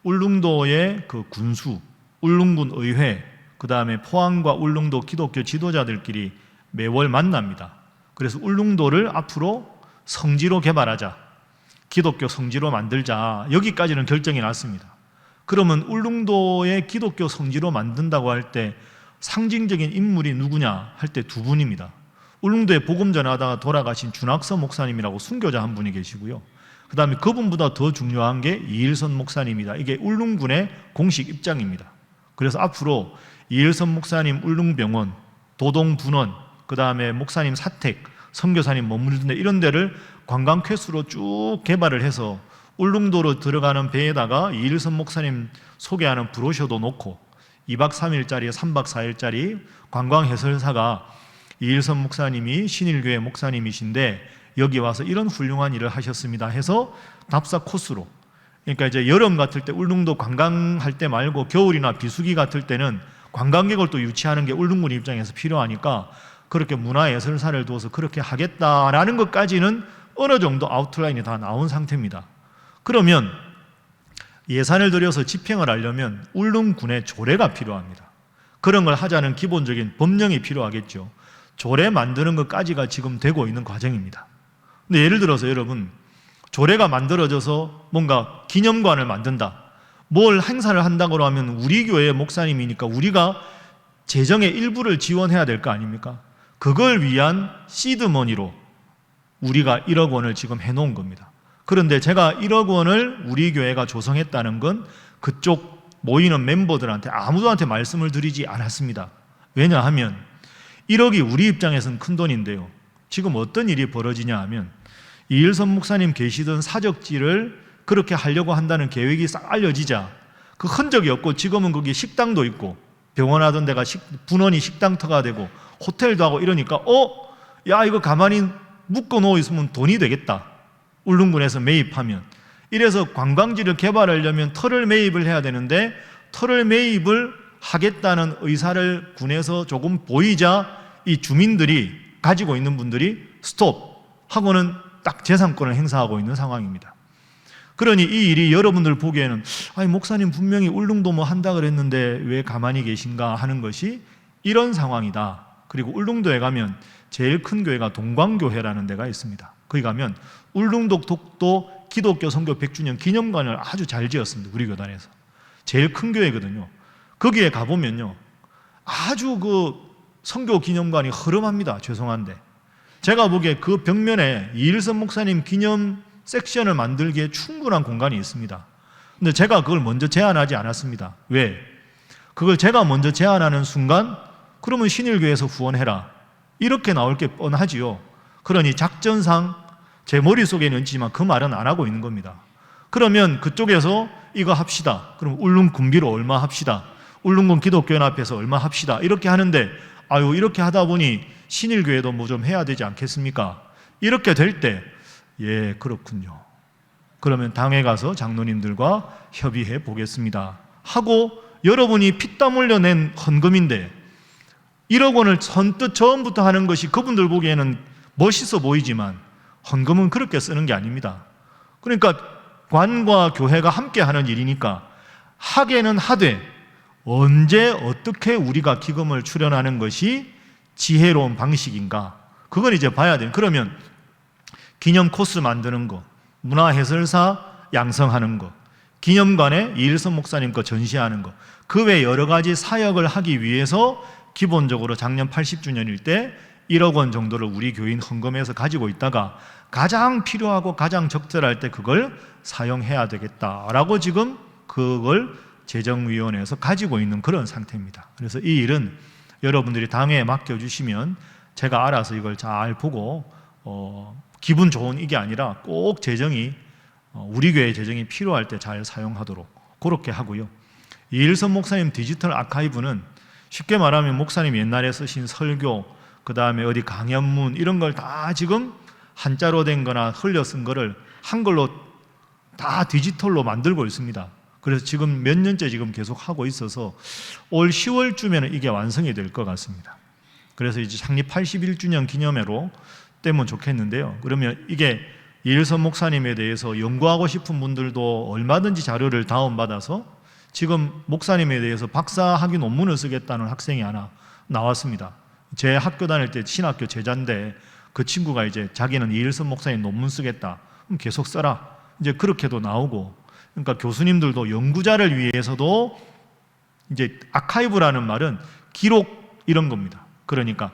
울릉도의 그 군수, 울릉군 의회, 그 다음에 포항과 울릉도 기독교 지도자들끼리 매월 만납니다. 그래서 울릉도를 앞으로 성지로 개발하자, 기독교 성지로 만들자, 여기까지는 결정이 났습니다. 그러면 울릉도의 기독교 성지로 만든다고 할 때 상징적인 인물이 누구냐 할 때 두 분입니다. 울릉도에 복음 전하다가 돌아가신 준학서 목사님이라고 순교자 한 분이 계시고요, 그 다음에 그분보다 더 중요한 게 이일선 목사님이다. 이게 울릉군의 공식 입장입니다. 그래서 앞으로 이일선 목사님 울릉병원, 도동분원, 그 다음에 목사님 사택, 선교사님 머무르는 데, 이런 데를 관광 쾌수로 쭉 개발을 해서 울릉도로 들어가는 배에다가 이일선 목사님 소개하는 브로셔도 놓고 2박 3일짜리 3박 4일짜리 관광 해설사가 이일선 목사님이 신일교회 목사님이신데 여기 와서 이런 훌륭한 일을 하셨습니다 해서 답사 코스로, 그러니까 이제 여름 같을 때 울릉도 관광할 때 말고 겨울이나 비수기 같을 때는 관광객을 또 유치하는 게 울릉군 입장에서 필요하니까 그렇게 문화예술사를 두어서 그렇게 하겠다라는 것까지는 어느 정도 아웃라인이 다 나온 상태입니다. 그러면 예산을 들여서 집행을 하려면 울릉군에 조례가 필요합니다. 그런 걸 하자는 기본적인 법령이 필요하겠죠. 조례 만드는 것까지가 지금 되고 있는 과정입니다. 근데 예를 들어서 여러분, 조례가 만들어져서 뭔가 기념관을 만든다, 뭘 행사를 한다고 하면 우리 교회 목사님이니까 우리가 재정의 일부를 지원해야 될 거 아닙니까? 그걸 위한 시드머니로 우리가 1억 원을 지금 해놓은 겁니다. 그런데 제가 1억 원을 우리 교회가 조성했다는 건 그쪽 모이는 멤버들한테 아무도한테 말씀을 드리지 않았습니다. 왜냐하면 1억이 우리 입장에서는 큰 돈인데요. 지금 어떤 일이 벌어지냐 하면 이일선 목사님 계시던 사적지를 그렇게 하려고 한다는 계획이 싹 알려지자 그 흔적이 없고 지금은 거기 식당도 있고 병원 하던 데가 분원이 식당터가 되고 호텔도 하고 이러니까 야 이거 가만히 묶어 놓어 있으면 돈이 되겠다. 울릉군에서 매입하면. 이래서 관광지를 개발하려면 터를 매입을 해야 되는데 터를 매입을 하겠다는 의사를 군에서 조금 보이자 이 주민들이 가지고 있는 분들이 스톱 하고는 딱 재산권을 행사하고 있는 상황입니다. 그러니 이 일이 여러분들 보기에는 아니 목사님 분명히 울릉도 뭐 한다 그랬는데 왜 가만히 계신가 하는 것이 이런 상황이다. 그리고 울릉도에 가면 제일 큰 교회가 동광교회라는 데가 있습니다. 거기 가면 울릉도 독도 기독교 선교 100주년 기념관을 아주 잘 지었습니다. 우리 교단에서 제일 큰 교회거든요. 거기에 가보면요 아주 그 선교 기념관이 흐름합니다. 죄송한데 제가 보기에 그 벽면에 이일선 목사님 기념 섹션을 만들기에 충분한 공간이 있습니다. 근데 제가 그걸 먼저 제안하지 않았습니다. 왜? 그걸 제가 먼저 제안하는 순간 그러면 신일교회에서 후원해라 이렇게 나올 게 뻔하지요. 그러니 작전상 제 머릿속에는 있지만 그 말은 안 하고 있는 겁니다. 그러면 그쪽에서 이거 합시다. 그럼 울릉 군비로 얼마 합시다. 울릉군 기독교연합회에서 얼마 합시다. 이렇게 하는데 아유 이렇게 하다 보니 신일교회도 뭐 좀 해야 되지 않겠습니까? 이렇게 될 때 예 그렇군요. 그러면 당에 가서 장로님들과 협의해 보겠습니다 하고 여러분이 피땀 흘려 낸 헌금인데 1억 원을 선뜻 처음부터 하는 것이 그분들 보기에는 멋있어 보이지만 헌금은 그렇게 쓰는 게 아닙니다. 그러니까 관과 교회가 함께 하는 일이니까 하게는 하되 언제 어떻게 우리가 기금을 출연하는 것이 지혜로운 방식인가 그건 이제 봐야 돼요. 그러면 기념 코스 만드는 거, 문화해설사 양성하는 거, 기념관에 이일선 목사님 거 전시하는 거, 그 외 여러 가지 사역을 하기 위해서 기본적으로 작년 80주년일 때 1억 원 정도를 우리 교인 헌금해서 가지고 있다가 가장 필요하고 가장 적절할 때 그걸 사용해야 되겠다라고 지금 그걸 재정위원회에서 가지고 있는 그런 상태입니다. 그래서 이 일은 여러분들이 당에 맡겨주시면 제가 알아서 이걸 잘 보고 기분 좋은 이게 아니라 꼭 재정이 우리 교회 재정이 필요할 때 잘 사용하도록 그렇게 하고요. 이일선 목사님 디지털 아카이브는 쉽게 말하면 목사님 옛날에 쓰신 설교 그 다음에 어디 강연문 이런 걸 다 지금 한자로 된 거나 흘려 쓴 거를 한글로 다 디지털로 만들고 있습니다. 그래서 지금 몇 년째 지금 계속 하고 있어서 올 10월쯤에는 이게 완성이 될 것 같습니다. 그래서 이제 창립 81주년 기념회로 되면 좋겠는데요. 그러면 이게 이일선 목사님에 대해서 연구하고 싶은 분들도 얼마든지 자료를 다운받아서 지금 목사님에 대해서 박사학위 논문을 쓰겠다는 학생이 하나 나왔습니다. 제 학교 다닐 때 신학교 제자인데 그 친구가 이제 자기는 이일선 목사님 논문 쓰겠다. 그럼 계속 써라. 이제 그렇게도 나오고 그러니까 교수님들도 연구자를 위해서도 이제 아카이브라는 말은 기록 이런 겁니다. 그러니까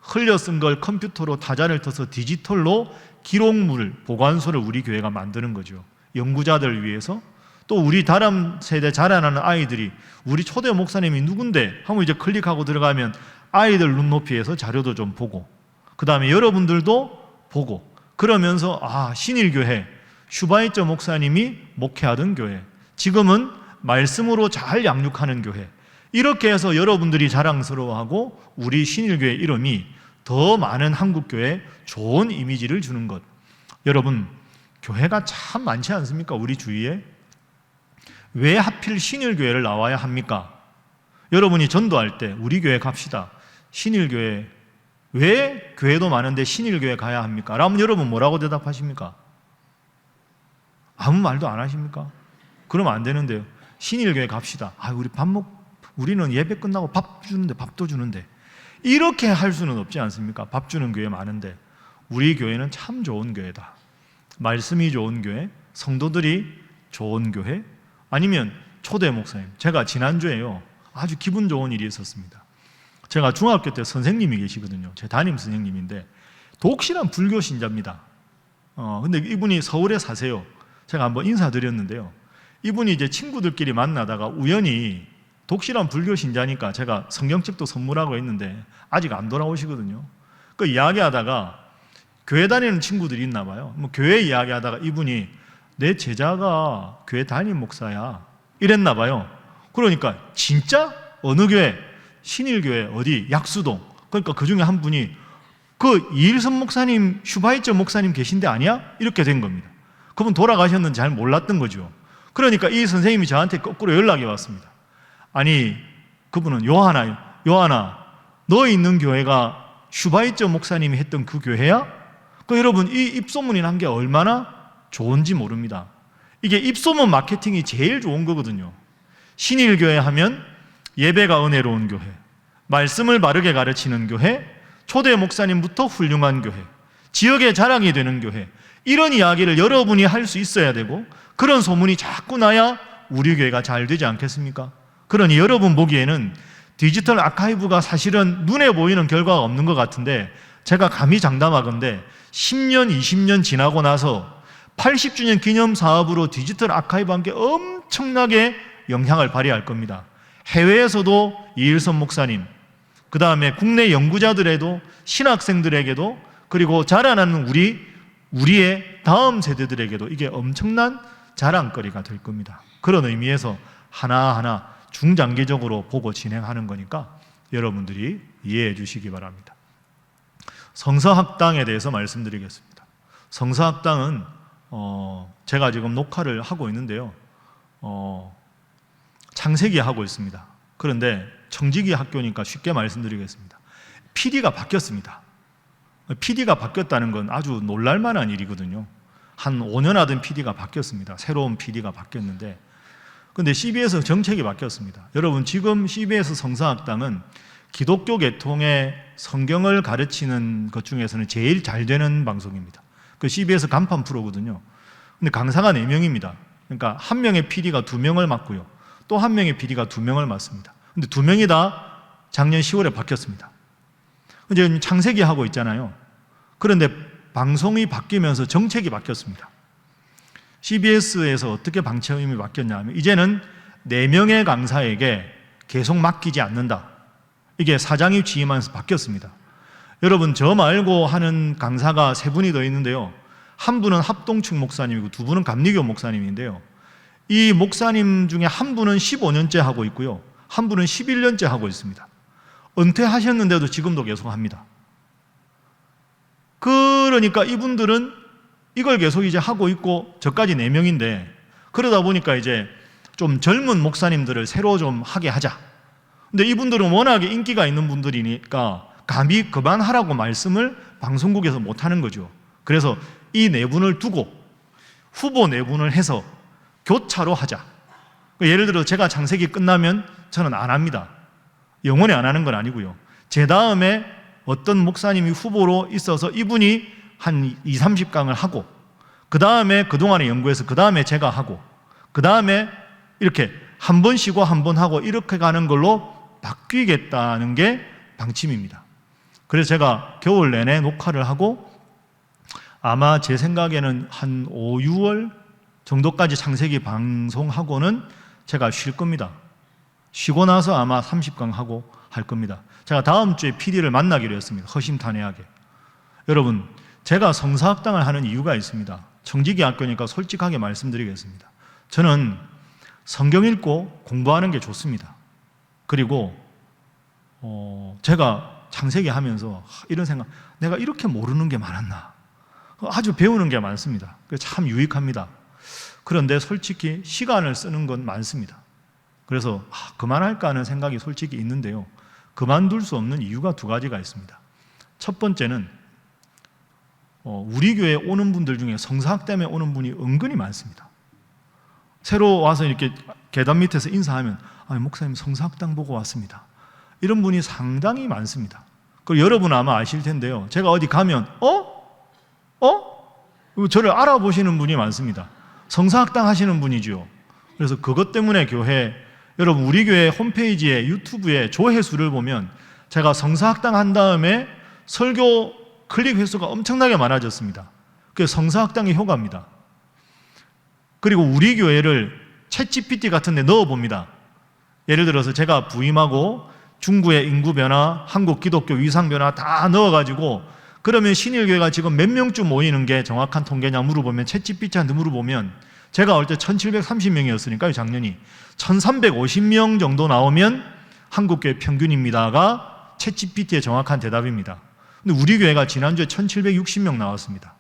흘려 쓴 걸 컴퓨터로 타자를 터서 디지털로 기록물, 보관소를 우리 교회가 만드는 거죠. 연구자들 위해서 또 우리 다음 세대 자라나는 아이들이 우리 초대 목사님이 누군데 하면 이제 클릭하고 들어가면 아이들 눈높이에서 자료도 좀 보고 그 다음에 여러분들도 보고 그러면서 신일교회 슈바이처 목사님이 목회하던 교회 지금은 말씀으로 잘 양육하는 교회 이렇게 해서 여러분들이 자랑스러워하고 우리 신일교회 이름이 더 많은 한국교회에 좋은 이미지를 주는 것. 여러분 교회가 참 많지 않습니까? 우리 주위에. 왜 하필 신일교회를 나와야 합니까? 여러분이 전도할 때 우리 교회 갑시다. 신일교회 왜 교회도 많은데 신일교회 가야 합니까? 라면 여러분 뭐라고 대답하십니까? 아무 말도 안 하십니까? 그러면 안 되는데요. 신일교회 갑시다. 우리는 예배 끝나고 밥 주는데 밥도 주는데 이렇게 할 수는 없지 않습니까? 밥 주는 교회 많은데 우리 교회는 참 좋은 교회다. 말씀이 좋은 교회, 성도들이 좋은 교회, 아니면 초대 목사님. 제가 지난주에요 아주 기분 좋은 일이 있었습니다. 제가 중학교 때 선생님이 계시거든요. 제 담임 선생님인데 독실한 불교 신자입니다. 근데 이분이 서울에 사세요. 제가 한번 인사드렸는데요. 이분이 이제 친구들끼리 만나다가 우연히 독실한 불교 신자니까 제가 성경책도 선물하고 있는데 아직 안 돌아오시거든요. 그 이야기하다가 교회 다니는 친구들이 있나 봐요. 뭐 교회 이야기하다가 이분이 내 제자가 교회 담임 목사야 이랬나 봐요. 그러니까 진짜? 어느 교회? 신일교회 어디? 약수동. 그러니까 그 중에 한 분이 그 이일선 목사님, 슈바이처 목사님 계신데 아니야? 이렇게 된 겁니다. 그분 돌아가셨는지 잘 몰랐던 거죠. 그러니까 이 선생님이 저한테 거꾸로 연락이 왔습니다. 아니, 그분은 요하나, 너 있는 교회가 슈바이처 목사님이 했던 그 교회야? 그 여러분, 이 입소문이 난 게 얼마나 좋은지 모릅니다. 이게 입소문 마케팅이 제일 좋은 거거든요. 신일교회 하면 예배가 은혜로운 교회, 말씀을 바르게 가르치는 교회, 초대 목사님부터 훌륭한 교회, 지역의 자랑이 되는 교회, 이런 이야기를 여러분이 할 수 있어야 되고 그런 소문이 자꾸 나야 우리 교회가 잘 되지 않겠습니까? 그러니 여러분 보기에는 디지털 아카이브가 사실은 눈에 보이는 결과가 없는 것 같은데 제가 감히 장담하건대 10년, 20년 지나고 나서 80주년 기념 사업으로 디지털 아카이브와 함께 엄청나게 영향을 발휘할 겁니다. 해외에서도 이일선 목사님, 그 다음에 국내 연구자들에도 신학생들에게도 그리고 자라나는 우리의 다음 세대들에게도 이게 엄청난 자랑거리가 될 겁니다. 그런 의미에서 하나하나 중장기적으로 보고 진행하는 거니까 여러분들이 이해해 주시기 바랍니다. 성서학당에 대해서 말씀드리겠습니다. 성서학당은 제가 지금 녹화를 하고 있는데요. 창세기 하고 있습니다. 그런데 청지기 학교니까 쉽게 말씀드리겠습니다. PD가 바뀌었습니다. PD가 바뀌었다는 건 아주 놀랄만한 일이거든요. 한 5년 하던 PD가 바뀌었습니다. 새로운 PD가 바뀌었는데 근데 CBS 정책이 바뀌었습니다. 여러분 지금 CBS 성서학당은 기독교 계통의 성경을 가르치는 것 중에서는 제일 잘 되는 방송입니다. 그 CBS 간판 프로거든요. 근데 강사가 4명입니다. 그러니까 한 명의 PD가 2명을 맡고요. 또 한 명의 PD가 2명을 맡습니다. 근데 2명이 다 작년 10월에 바뀌었습니다. 이제 창세기 하고 있잖아요. 그런데 방송이 바뀌면서 정책이 바뀌었습니다. CBS에서 어떻게 방침이 바뀌었냐 하면 이제는 4명의 강사에게 계속 맡기지 않는다. 이게 사장이 취임하면서 바뀌었습니다. 여러분 저 말고 하는 강사가 3분이 더 있는데요. 한 분은 합동측 목사님이고 2분은 감리교 목사님인데요. 이 목사님 중에 한 분은 15년째 하고 있고요. 한 분은 11년째 하고 있습니다. 은퇴하셨는데도 지금도 계속 합니다. 그러니까 이분들은 이걸 계속 이제 하고 있고 저까지 4명인데 그러다 보니까 이제 좀 젊은 목사님들을 새로 좀 하게 하자. 근데 이분들은 워낙에 인기가 있는 분들이니까 감히 그만하라고 말씀을 방송국에서 못하는 거죠. 그래서 이 4분을 두고 후보 4분을 해서 교차로 하자. 예를 들어 제가 창세기 끝나면 저는 안 합니다. 영원히 안 하는 건 아니고요. 제 다음에 어떤 목사님이 후보로 있어서 이분이 한 20, 30강을 하고 그 다음에 그동안에 연구해서 그 다음에 제가 하고 그 다음에 이렇게 한 번 쉬고 한 번 하고 이렇게 가는 걸로 바뀌겠다는 게 방침입니다. 그래서 제가 겨울 내내 녹화를 하고 아마 제 생각에는 한 5, 6월 정도까지 창세기 방송하고는 제가 쉴 겁니다. 쉬고 나서 아마 30강 하고 할 겁니다. 제가 다음 주에 PD를 만나기로 했습니다. 허심탄회하게. 여러분, 제가 성서학당을 하는 이유가 있습니다. 청지기 학교니까 솔직하게 말씀드리겠습니다. 저는 성경 읽고 공부하는 게 좋습니다. 그리고 제가 창세기 하면서 이런 생각, 내가 이렇게 모르는 게 많았나. 아주 배우는 게 많습니다. 참 유익합니다. 그런데 솔직히 시간을 쓰는 건 많습니다. 그래서 그만할까 하는 생각이 솔직히 있는데요. 그만둘 수 없는 이유가 2가지가 있습니다. 첫 번째는 우리 교회에 오는 분들 중에 성서학당에 오는 분이 은근히 많습니다. 새로 와서 이렇게 계단 밑에서 인사하면 목사님 성서학당 보고 왔습니다. 이런 분이 상당히 많습니다. 그리고 여러분 아마 아실 텐데요. 제가 어디 가면 저를 알아보시는 분이 많습니다. 성서학당 하시는 분이죠. 그래서 그것 때문에 여러분 우리 교회 홈페이지에 유튜브에 조회수를 보면 제가 성서학당 한 다음에 설교 클릭 횟수가 엄청나게 많아졌습니다. 그게 성사학당의 효과입니다. 그리고 우리 교회를 챗GPT 같은 데 넣어봅니다. 예를 들어서 제가 부임하고 중구의 인구 변화, 한국 기독교 위상 변화 다 넣어가지고 그러면 신일교회가 지금 몇 명쯤 모이는 게 정확한 통계냐 물어보면 챗GPT한테 물어보면 제가 올 때 1730명이었으니까요, 작년이. 1350명 정도 나오면 한국교회 평균입니다가 챗GPT의 정확한 대답입니다. 근데 우리 교회가 지난주에 1760명 나왔습니다.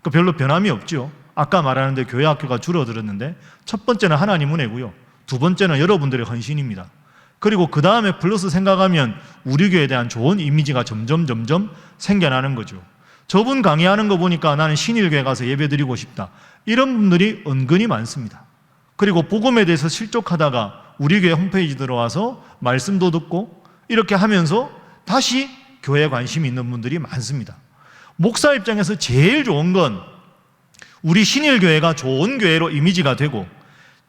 그 별로 변함이 없죠. 아까 말하는데 교회 학교가 줄어들었는데 첫 번째는 하나님 은혜고요. 두 번째는 여러분들의 헌신입니다. 그리고 그 다음에 플러스 생각하면 우리 교회에 대한 좋은 이미지가 점점 생겨나는 거죠. 저분 강의하는 거 보니까 나는 신일교회 가서 예배드리고 싶다. 이런 분들이 은근히 많습니다. 그리고 복음에 대해서 실족하다가 우리 교회 홈페이지 들어와서 말씀도 듣고 이렇게 하면서 다시 교회에 관심이 있는 분들이 많습니다. 목사 입장에서 제일 좋은 건 우리 신일교회가 좋은 교회로 이미지가 되고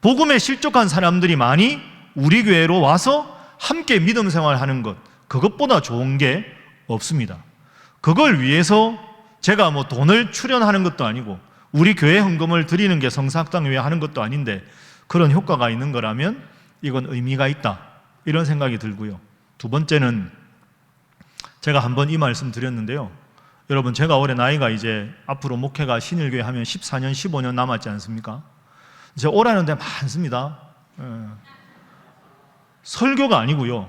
복음에 실족한 사람들이 많이 우리 교회로 와서 함께 믿음 생활하는 것, 그것보다 좋은 게 없습니다. 그걸 위해서 제가 뭐 돈을 출연하는 것도 아니고 우리 교회 헌금을 드리는 게 성사학당 위에 하는 것도 아닌데 그런 효과가 있는 거라면 이건 의미가 있다, 이런 생각이 들고요. 두 번째는 제가 한번 이 말씀 드렸는데요. 여러분, 제가 올해 나이가 이제 앞으로 목회가 신일교회 하면 14년, 15년 남았지 않습니까? 이제 오라는 데 많습니다. 설교가 아니고요.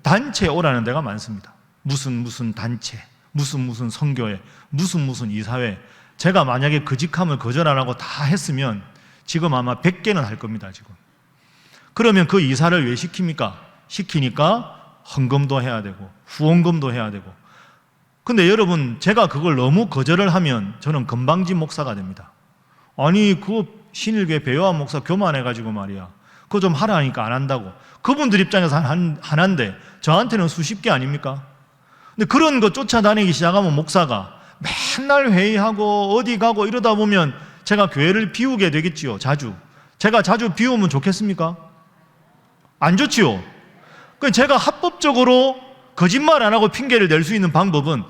단체에 오라는 데가 많습니다. 무슨 단체, 무슨 선교회, 무슨 이사회. 제가 만약에 그 직함을 거절 안 하고 다 했으면 지금 아마 100개는 할 겁니다, 지금. 그러면 그 이사를 왜 시킵니까? 시키니까 헌금도 해야 되고 후원금도 해야 되고. 근데 여러분, 제가 그걸 너무 거절을 하면 저는 건방진 목사가 됩니다. 아니, 그 신일교회 배요한 목사 교만해가지고 말이야, 그거 좀 하라니까 안 한다고. 그분들 입장에서 하나인데 저한테는 수십 개 아닙니까? 근데 그런 거 쫓아다니기 시작하면 목사가 맨날 회의하고 어디 가고 이러다 보면 제가 교회를 비우게 되겠지요. 자주. 제가 자주 비우면 좋겠습니까? 안 좋지요. 제가 합법적으로 거짓말 안 하고 핑계를 낼 수 있는 방법은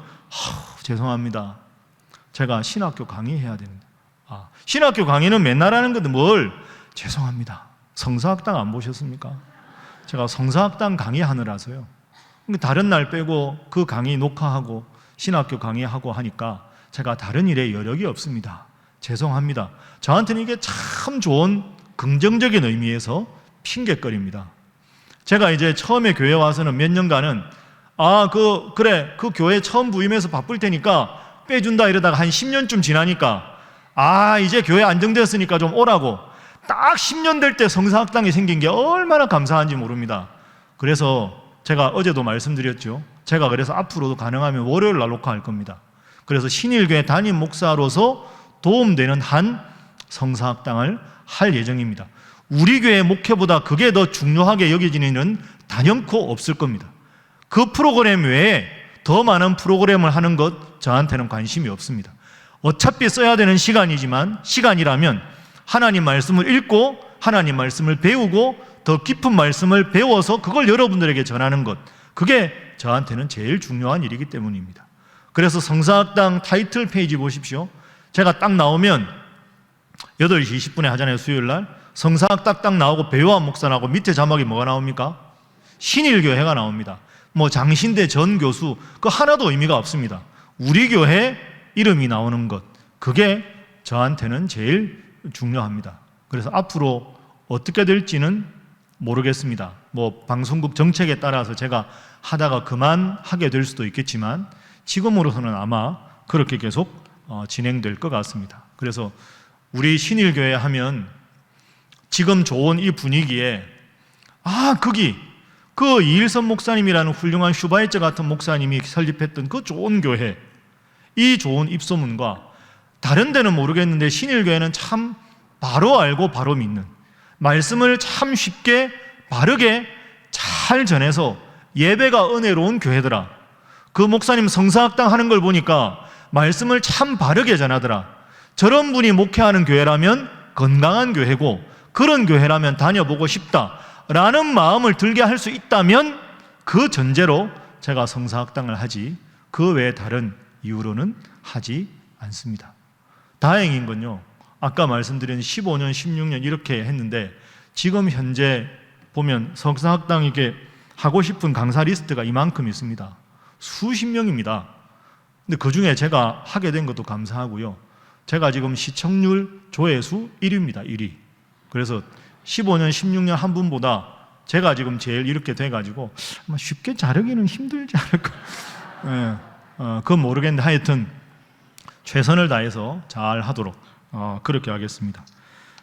죄송합니다, 제가 신학교 강의해야 됩니다. 신학교 강의는 맨날 하는 건데 뭘, 죄송합니다, 성사학당 안 보셨습니까? 제가 성사학당 강의하느라서요. 다른 날 빼고 그 강의 녹화하고 신학교 강의하고 하니까 제가 다른 일에 여력이 없습니다. 죄송합니다. 저한테는 이게 참 좋은 긍정적인 의미에서 핑계거리입니다. 제가 이제 처음에 교회 와서는 몇 년간은 그 교회 처음 부임해서 바쁠 테니까 빼준다 이러다가 한 10년쯤 지나니까 이제 교회 안정되었으니까 좀 오라고 딱 10년 될 때 성사학당이 생긴 게 얼마나 감사한지 모릅니다. 그래서 제가 어제도 말씀드렸죠. 제가 그래서 앞으로도 가능하면 월요일 날 녹화할 겁니다. 그래서 신일교회 담임 목사로서 도움되는 한 성사학당을 할 예정입니다. 우리 교회 목회보다 그게 더 중요하게 여겨지는 일은 단연코 없을 겁니다. 그 프로그램 외에 더 많은 프로그램을 하는 것 저한테는 관심이 없습니다. 어차피 써야 되는 시간이라면 하나님 말씀을 읽고 하나님 말씀을 배우고 더 깊은 말씀을 배워서 그걸 여러분들에게 전하는 것, 그게 저한테는 제일 중요한 일이기 때문입니다. 그래서 성사학당 타이틀 페이지 보십시오. 제가 딱 나오면 8시 20분에 하잖아요, 수요일날. 성사학당 딱 나오고 배요한 목사 나오고 밑에 자막이 뭐가 나옵니까? 신일교회가 나옵니다. 뭐 장신대 전 교수, 그거 하나도 의미가 없습니다. 우리 교회 이름이 나오는 것, 그게 저한테는 제일 중요합니다. 그래서 앞으로 어떻게 될지는 모르겠습니다. 뭐 방송국 정책에 따라서 제가 하다가 그만하게 될 수도 있겠지만 지금으로서는 아마 그렇게 계속 진행될 것 같습니다. 그래서 우리 신일교회 하면 지금 좋은 이 분위기에 거기 그 이일선 목사님이라는 훌륭한 슈바이처 같은 목사님이 설립했던 그 좋은 교회, 이 좋은 입소문과 다른 데는 모르겠는데 신일교회는 참 바로 알고 바로 믿는, 말씀을 참 쉽게 바르게 잘 전해서 예배가 은혜로운 교회더라. 그 목사님 성사학당 하는 걸 보니까 말씀을 참 바르게 전하더라. 저런 분이 목회하는 교회라면 건강한 교회고 그런 교회라면 다녀보고 싶다라는 마음을 들게 할 수 있다면 그 전제로 제가 성사학당을 하지 그 외에 다른 이후로는 하지 않습니다. 다행인 건요, 아까 말씀드린 15년, 16년 이렇게 했는데 지금 현재 보면 석사학당 이게 하고 싶은 강사 리스트가 이만큼 있습니다. 수십 명입니다. 근데 그 중에 제가 하게 된 것도 감사하고요. 제가 지금 시청률 조회수 1위입니다. 1위. 그래서 15년, 16년 한 분보다 제가 지금 제일 이렇게 돼가지고 아마 쉽게 자르기는 힘들지 않을까. 네. 그건 모르겠는데 하여튼 최선을 다해서 잘 하도록 그렇게 하겠습니다.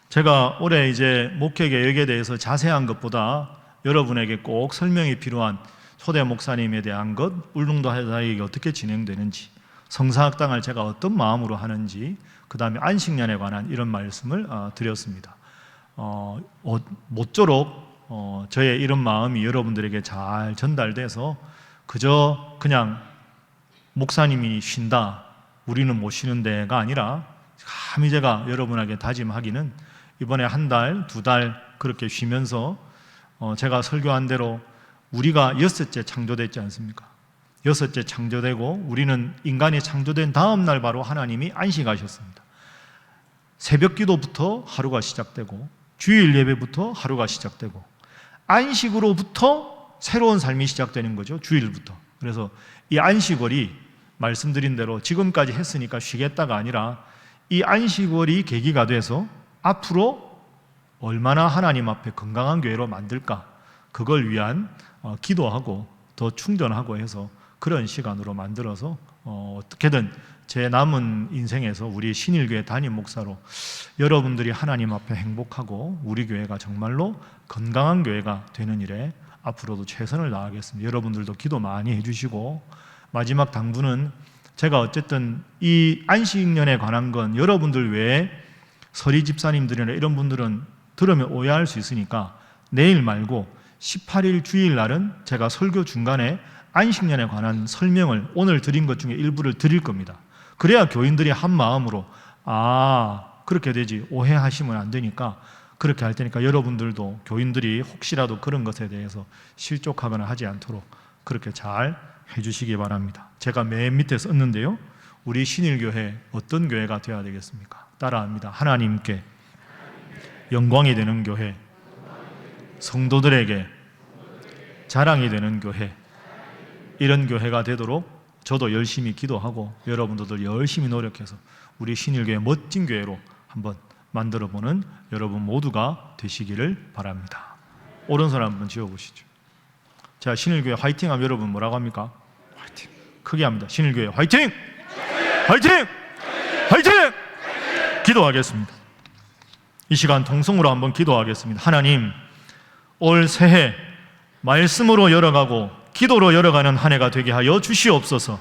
제가 올해 이제 목회 계획에 대해서 자세한 것보다 여러분에게 꼭 설명이 필요한 초대 목사님에 대한 것, 울릉도 사역이 어떻게 진행되는지, 성사학당을 제가 어떤 마음으로 하는지, 그 다음에 안식년에 관한 이런 말씀을 드렸습니다. 모쪼록 저의 이런 마음이 여러분들에게 잘 전달돼서 그저 그냥 목사님이 쉰다, 우리는 못 쉬는 데가 아니라 감히 제가 여러분에게 다짐하기는 이번에 한 달, 두 달 그렇게 쉬면서 제가 설교한 대로 우리가 여섯째 창조됐지 않습니까? 여섯째 창조되고 우리는 인간이 창조된 다음 날 바로 하나님이 안식하셨습니다. 새벽 기도부터 하루가 시작되고 주일 예배부터 하루가 시작되고 안식으로부터 새로운 삶이 시작되는 거죠. 주일부터. 그래서 이 안식월이 말씀드린 대로 지금까지 했으니까 쉬겠다가 아니라 이 안식월이 계기가 돼서 앞으로 얼마나 하나님 앞에 건강한 교회로 만들까, 그걸 위한 기도하고 더 충전하고 해서 그런 시간으로 만들어서 어떻게든 제 남은 인생에서 우리 신일교회 담임 목사로 여러분들이 하나님 앞에 행복하고 우리 교회가 정말로 건강한 교회가 되는 일에 앞으로도 최선을 다하겠습니다. 여러분들도 기도 많이 해주시고, 마지막 당부는 제가 어쨌든 이 안식년에 관한 건 여러분들 외에 서리 집사님들이나 이런 분들은 들으면 오해할 수 있으니까 내일 말고 18일 주일날은 제가 설교 중간에 안식년에 관한 설명을 오늘 드린 것 중에 일부를 드릴 겁니다. 그래야 교인들이 한 마음으로 그렇게 되지, 오해하시면 안 되니까 그렇게 할 테니까 여러분들도 교인들이 혹시라도 그런 것에 대해서 실족하거나 하지 않도록 그렇게 잘 해주시기 바랍니다. 제가 맨 밑에 썼는데요, 우리 신일교회 어떤 교회가 되어야 되겠습니까? 따라합니다. 하나님께 영광이 되는 교회, 성도들에게 자랑이 되는 교회, 이런 교회가 되도록 저도 열심히 기도하고 여러분들도 열심히 노력해서 우리 신일교회 멋진 교회로 한번 만들어보는 여러분 모두가 되시기를 바랍니다. 오른손 한번 지어보시죠. 자, 신일교회 화이팅 하면 여러분 뭐라고 합니까? 화이팅! 크게 합니다. 신일교회 화이팅! 화이팅! 화이팅! 기도하겠습니다. 이 시간 통성으로 한번 기도하겠습니다. 하나님, 올 새해 말씀으로 열어가고 기도로 열어가는 한 해가 되게 하여 주시옵소서.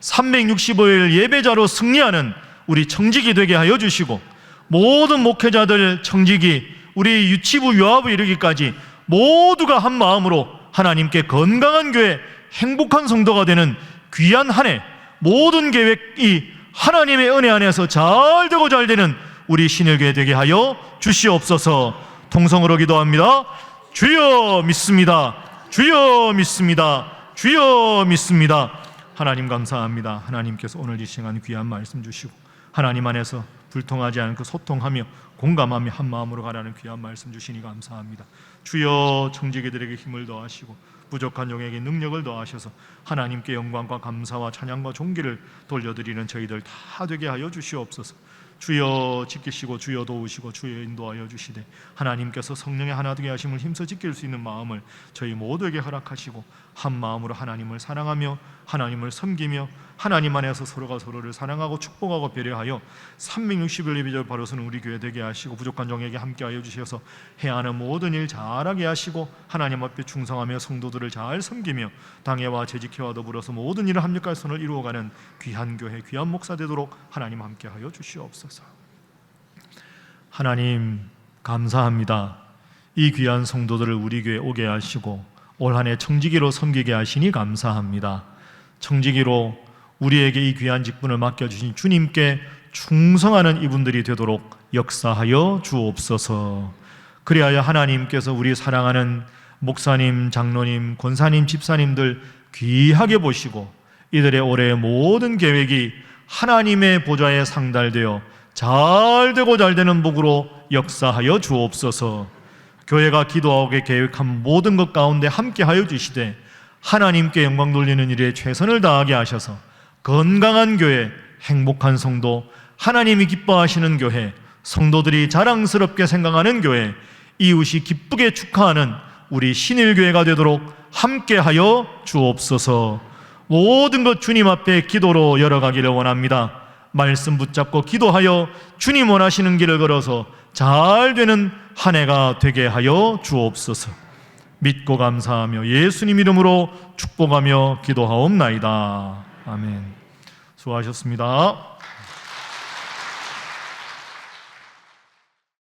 365일 예배자로 승리하는 우리 청직이 되게 하여 주시고, 모든 목회자들 청직이 우리 유치부 유아부 이르기까지 모두가 한 마음으로 하나님께 건강한 교회, 행복한 성도가 되는 귀한 한 해, 모든 계획이 하나님의 은혜 안에서 잘 되고 잘 되는 우리 신일교회 되게 하여 주시옵소서. 통성으로 기도합니다. 주여 믿습니다. 주여 믿습니다. 주여 믿습니다. 하나님 감사합니다. 하나님께서 오늘 이 시간 귀한 말씀 주시고 하나님 안에서 불통하지 않고 소통하며 공감하며 한 마음으로 가라는 귀한 말씀 주시니 감사합니다. 주여 청지기들에게 힘을 더하시고 부족한 영에게 능력을 더하셔서 하나님께 영광과 감사와 찬양과 존귀를 돌려드리는 저희들 다 되게 하여 주시옵소서. 주여 지키시고 주여 도우시고 주여 인도하여 주시되 하나님께서 성령의 하나 되게 하심을 힘써 지킬 수 있는 마음을 저희 모두에게 허락하시고 한 마음으로 하나님을 사랑하며 하나님을 섬기며 하나님 안에서 서로가 서로를 사랑하고 축복하고 배려하여 360일 예배절 바로서는 우리 교회 되게 하시고 부족한 종에게 함께하여 주셔서 해야 하는 모든 일 잘하게 하시고 하나님 앞에 충성하며 성도들을 잘 섬기며 당회와 재직회와 더불어서 모든 일을 합력할 선을 이루어가는 귀한 교회 귀한 목사 되도록 하나님 함께하여 주시옵소서. 하나님 감사합니다. 이 귀한 성도들을 우리 교회에 오게 하시고 올 한 해 청지기로 섬기게 하시니 감사합니다. 청지기로 우리에게 이 귀한 직분을 맡겨주신 주님께 충성하는 이분들이 되도록 역사하여 주옵소서. 그리하여 하나님께서 우리 사랑하는 목사님, 장로님, 권사님, 집사님들 귀하게 보시고 이들의 올해의 모든 계획이 하나님의 보좌에 상달되어 잘 되고 잘 되는 복으로 역사하여 주옵소서. 교회가 기도하고 계획한 모든 것 가운데 함께하여 주시되 하나님께 영광 돌리는 일에 최선을 다하게 하셔서 건강한 교회, 행복한 성도, 하나님이 기뻐하시는 교회, 성도들이 자랑스럽게 생각하는 교회, 이웃이 기쁘게 축하하는 우리 신일교회가 되도록 함께하여 주옵소서. 모든 것 주님 앞에 기도로 열어가기를 원합니다. 말씀 붙잡고 기도하여 주님 원하시는 길을 걸어서 잘 되는 한 해가 되게 하여 주옵소서. 믿고 감사하며 예수님 이름으로 축복하며 기도하옵나이다. 아멘. 수고하셨습니다.